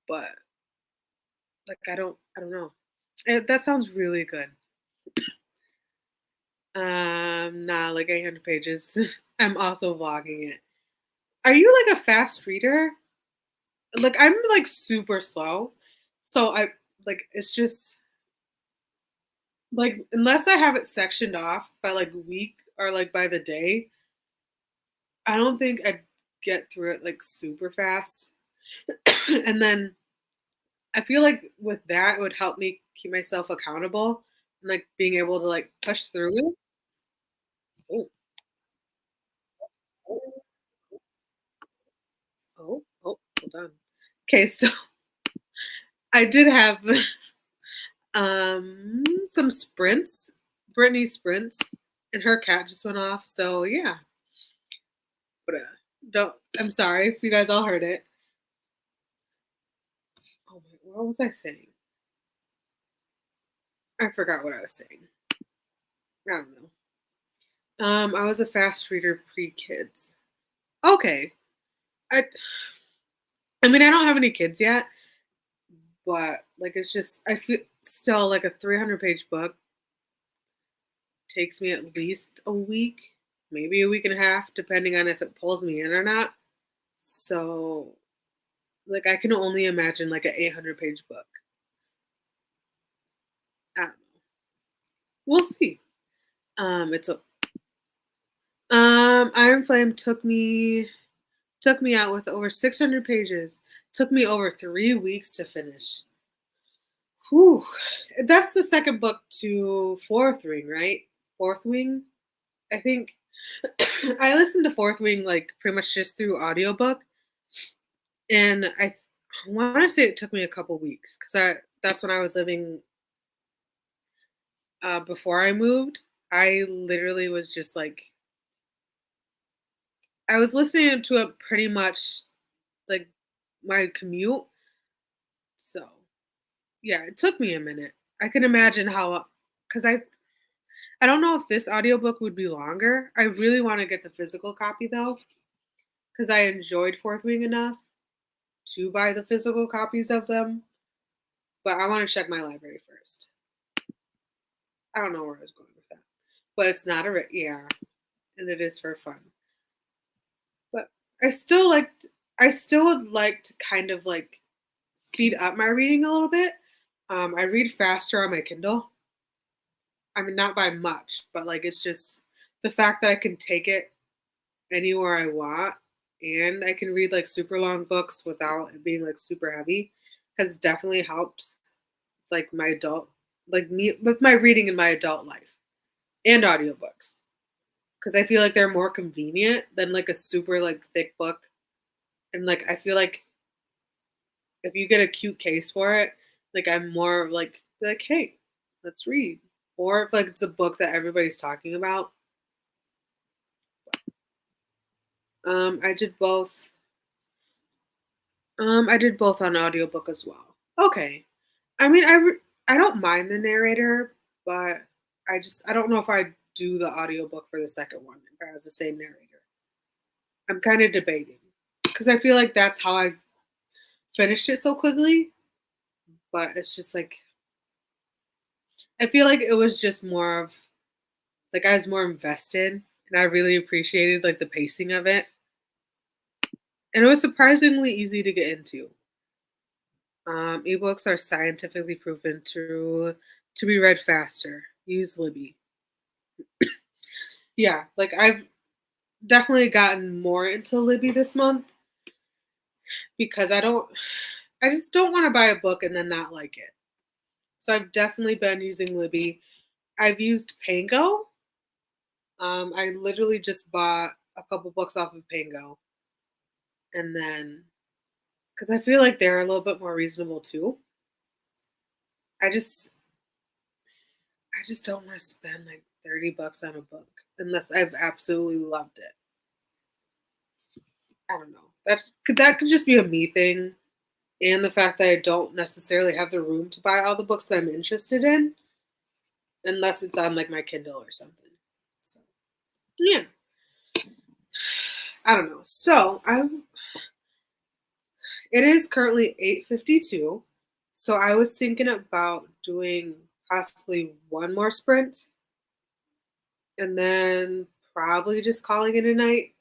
But like I don't know. That sounds really good. Nah, like 800 pages. I'm also vlogging it. Are you like a fast reader? Like I'm like super slow. So I like it's just like unless I have it sectioned off by like week or like by the day, I don't think I'd get through it like super fast. And then I feel like with that it would help me keep myself accountable and like being able to like push through it. Oh, oh, hold on. Okay, so I did have some sprints, Brittany sprints, and her cat just went off. So yeah, but don't. I'm sorry if you guys all heard it. Oh my, what was I saying? I forgot what I was saying. I don't know. I was a fast reader pre kids. Okay, I. I mean, I don't have any kids yet, but like it's just I feel still like a 300-page book takes me at least a week, maybe a week and a half, depending on if it pulls me in or not. So, like, I can only imagine like an 800-page book. I don't know. We'll see. It's a Iron Flame took me out with over 600 pages. Took me over 3 weeks to finish. Whew. That's the second book to Fourth Wing, right? Fourth Wing, I think. I listened to Fourth Wing like pretty much just through audiobook, and I want to say it took me a couple weeks because I that's when I was living before I moved. I literally was just like I was listening to it pretty much like my commute. So yeah, it took me a minute. I can imagine how because I don't know if this audiobook would be longer. I really want to get the physical copy though because I enjoyed Fourth Wing enough to buy the physical copies of them. But I want to check my library first. I don't know where I was going with that, but it's not yeah, and it is for fun. But I still would like to kind of like speed up my reading a little bit. I read faster on my Kindle. I mean, not by much, but like it's just the fact that I can take it anywhere I want and I can read like super long books without it being like super heavy has definitely helped like my adult like me with my reading in my adult life and audiobooks because I feel like they're more convenient than like a super like thick book And like I feel like if you get a cute case for it, like I'm more like, hey, let's read. Or if like it's a book that everybody's talking about. I did both. I did both on audiobook as well. Okay. I mean, I don't mind the narrator, but I don't know if I do the audiobook for the second one if it has the same narrator. I'm kind of debating because I feel like that's how I finished it so quickly, but it's just like I feel like it was just more of like I was more invested and I really appreciated like the pacing of it. And it was surprisingly easy to get into. Ebooks are scientifically proven to be read faster. Use Libby. Yeah, like I've definitely gotten more into Libby this month because I just don't want to buy a book and then not like it. So I've definitely been using Libby. I've used Pango. I literally just bought a couple books off of Pango, and then because I feel like they're a little bit more reasonable too. I just I just don't want to spend like $30 on a book unless I've absolutely loved it. I don't know. That could just be a me thing, and the fact that I don't necessarily have the room to buy all the books that I'm interested in, unless it's on like my Kindle or something. So yeah, I don't know. So I'm. It is currently 8:52, so I was thinking about doing possibly one more sprint, and then probably just calling it a night.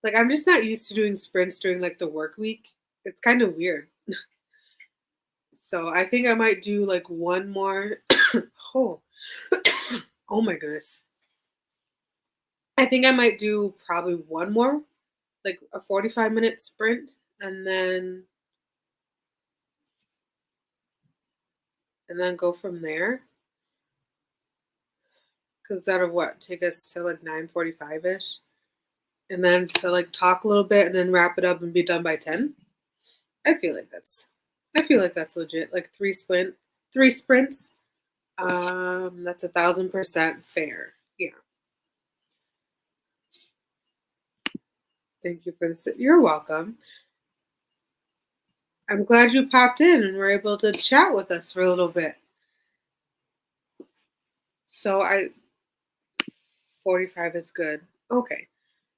Like I'm just not used to doing sprints during like the work week. It's kind of weird. So I think I might do like one more. Oh, oh my goodness. I think I might do probably one more, like a 45-minute sprint, and then go from there. Because that'll what take us to like 9:45 ish, and then to like talk a little bit, and then wrap it up and be done by 10. I feel like that's, I feel like that's legit. Like three sprints. That's 1,000% fair. Yeah. Thank you for this. You're welcome. I'm glad you popped in and were able to chat with us for a little bit. So I 45 is good. Okay.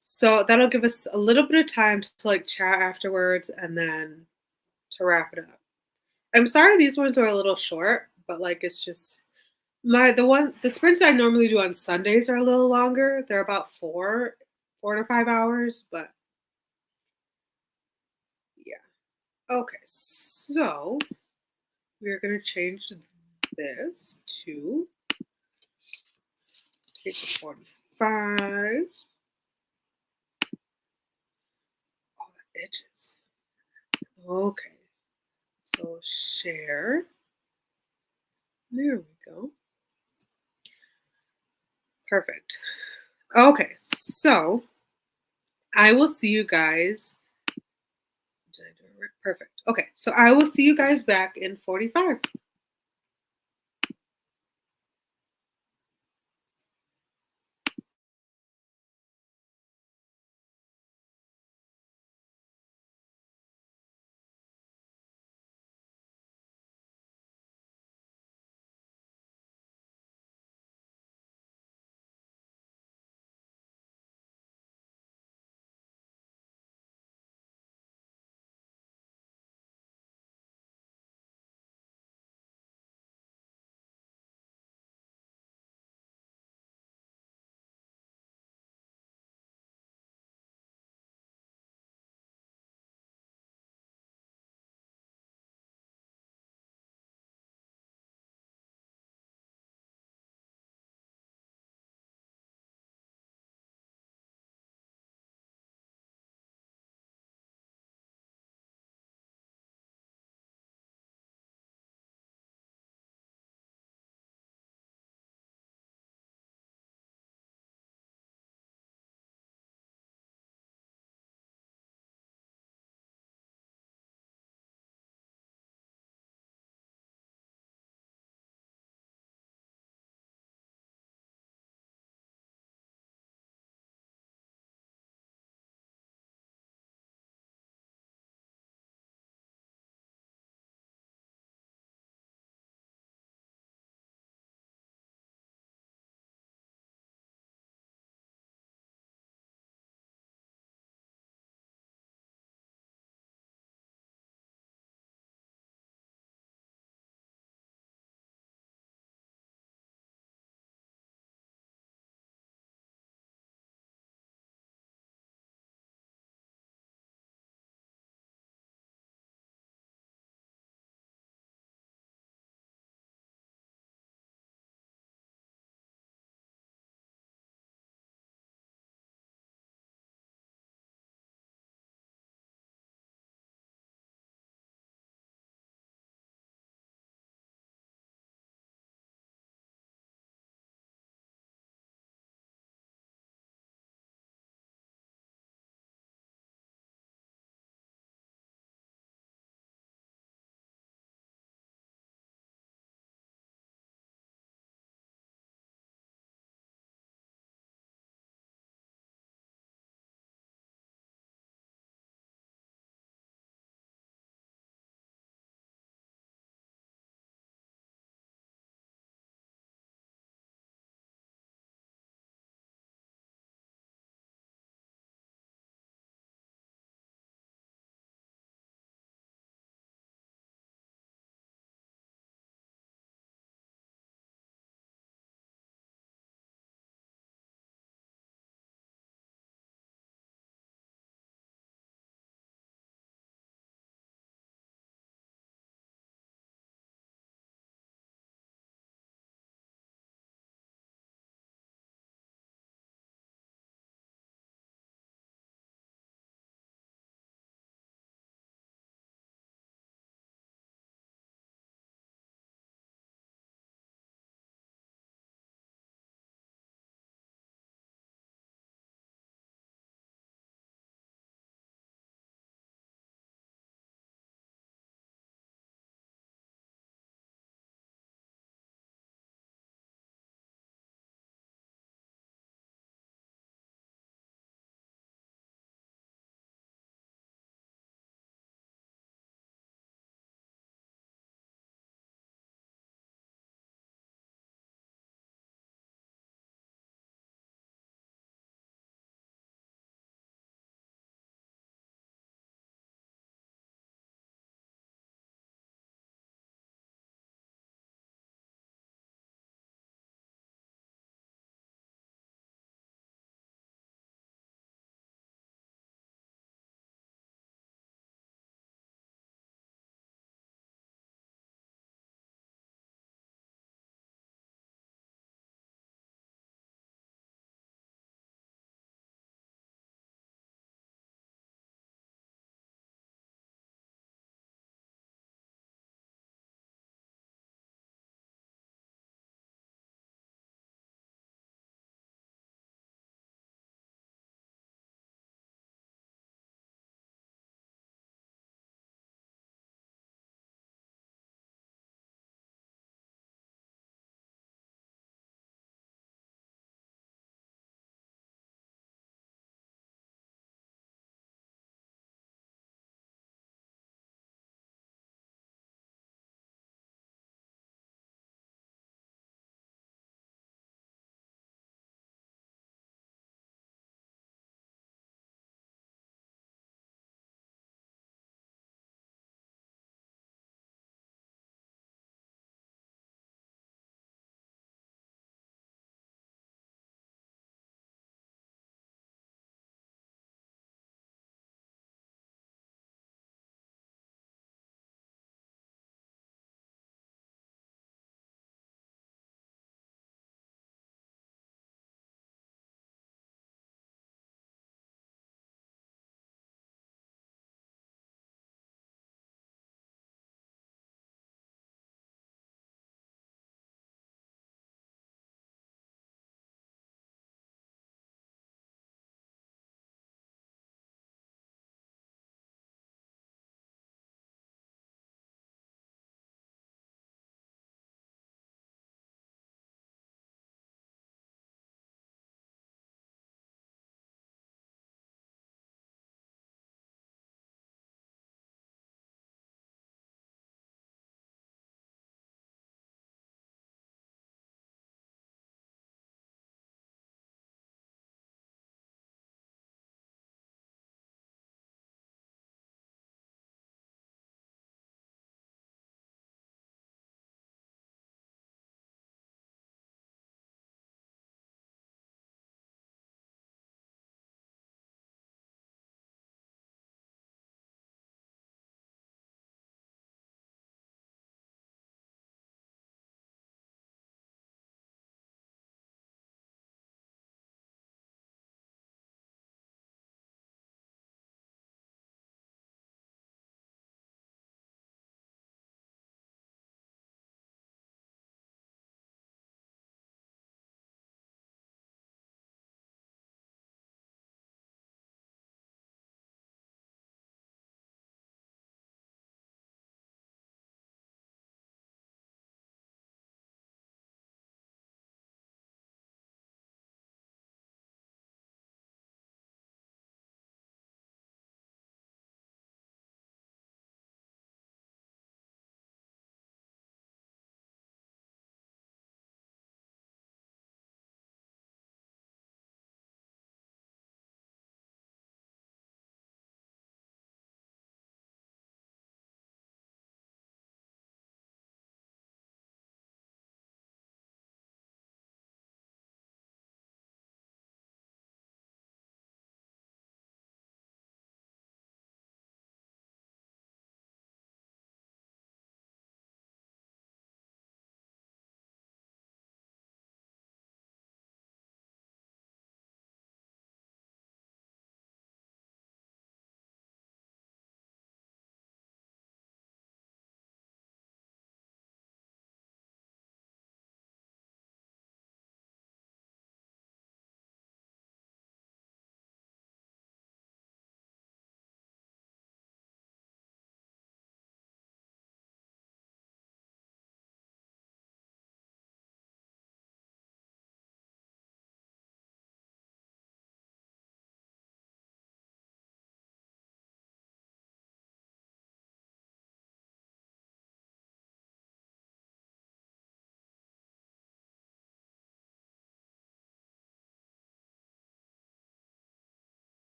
So that'll give us a little bit of time to like chat afterwards and then to wrap it up. I'm sorry these ones are a little short, but like it's just the sprints I normally do on Sundays are a little longer. They're about 4 to 5 hours, but yeah. Okay, so we're gonna change this to take 45. Oh, that itches. Okay, so share. There we go. Perfect. Okay, so I will see you guys. Did I do it right? Perfect. Okay, so I will see you guys back in 45.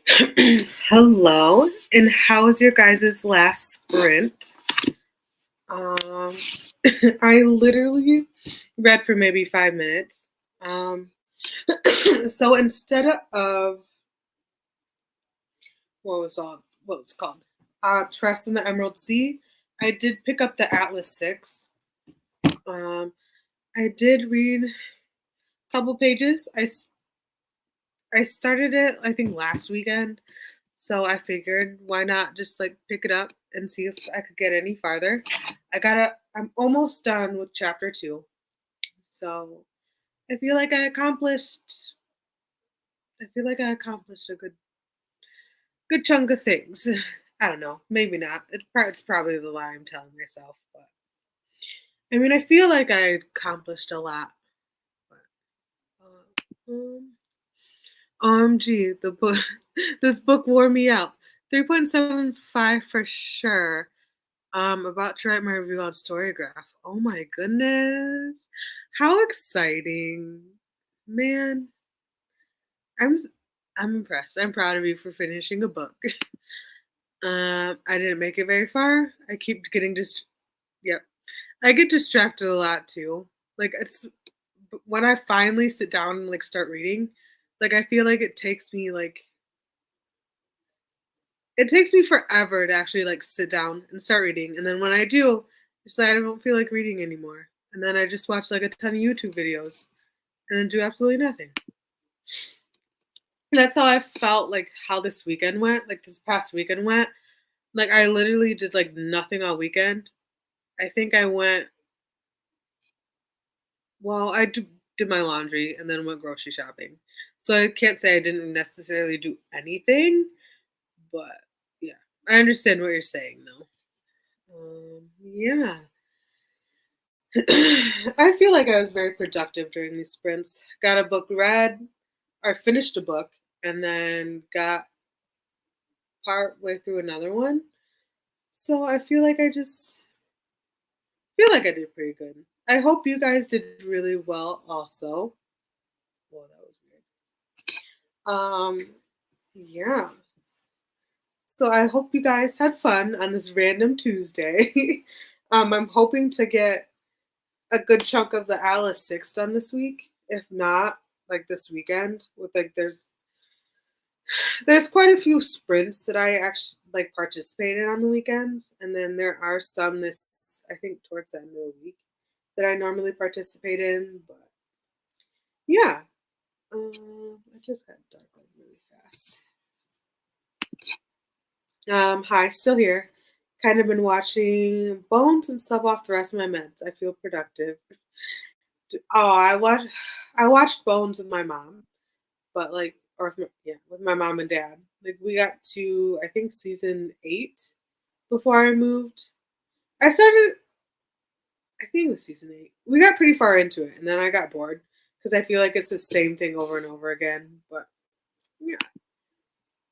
Hello, and how was your guys' last sprint? Um, I literally read for maybe 5 minutes. Um, so instead of what was it called? Tress in the Emerald Sea, I did pick up the Atlas 6. Um, I did read a couple pages. I started it, I think, last weekend. So I figured, why not just like pick it up and see if I could get any farther. I'm almost done with chapter 2. So I feel like I accomplished a good chunk of things. I don't know, maybe not. It's probably the lie I'm telling myself, but I mean, I feel like I accomplished a lot. But, OMG, the book, this book wore me out. 3.75 for sure. About to write my review on Storygraph. Oh my goodness. How exciting. Man, I'm I'm impressed. I'm proud of you for finishing a book. I didn't make it very far. I keep getting yep. I get distracted a lot too. Like it's when I finally sit down and like start reading, like I feel like it takes me forever to actually like sit down and start reading. And then when I do, it's like I don't feel like reading anymore. And then I just watch like a ton of YouTube videos and then do absolutely nothing. And that's how I felt like how this weekend went, like this past weekend went. Like I literally did like nothing all weekend. I think I went well, did my laundry and then went grocery shopping. So I can't say I didn't necessarily do anything, but yeah. I understand what you're saying though. Yeah. I feel like I was very productive during these sprints. Got a book read, or finished a book, and then got part way through another one. So I feel like I did pretty good. I hope you guys did really well also. Well, that was weird. Yeah. So I hope you guys had fun on this random Tuesday. I'm hoping to get a good chunk of the Alice 6 done this week. If not, like this weekend with like there's quite a few sprints that I actually like participated on the weekends, and then there are some this I think towards the end of the week that I normally participate in. But yeah, I just got dark like really fast. Hi, still here. Kind of been watching Bones and sub off the rest of my meds. I feel productive. Oh, I watched Bones with my mom, but like with my mom and dad. Like we got to I think season 8 before I moved. I started I think it was season 8. We got pretty far into it and then I got bored because I feel like it's the same thing over and over again. But yeah,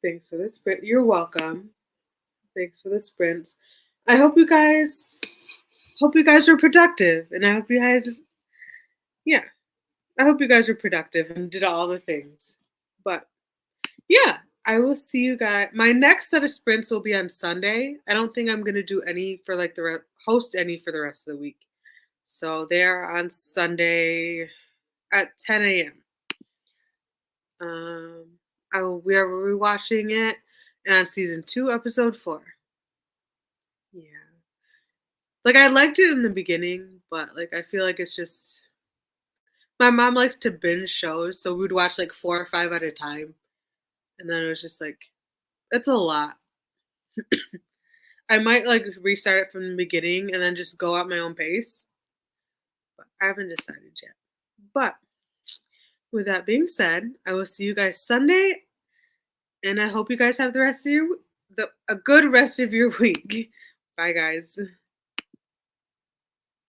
thanks for the sprint. You're welcome. Thanks for the sprints. I hope you guys were productive and I hope you guys yeah, I hope you guys were productive and did all the things. But yeah, I will see you guys. My next set of sprints will be on Sunday. I don't think I'm gonna do any for like host any for the rest of the week. So they're on Sunday at 10 a.m. We are rewatching it, and on season 2, episode 4. Yeah, like I liked it in the beginning, but like I feel like it's just my mom likes to binge shows, so we'd watch like 4 or 5 at a time, and then it was just like it's a lot. I might like restart it from the beginning and then just go at my own pace, but I haven't decided yet. But with that being said, I will see you guys Sunday, and I hope you guys have a good rest of your week. Bye, guys.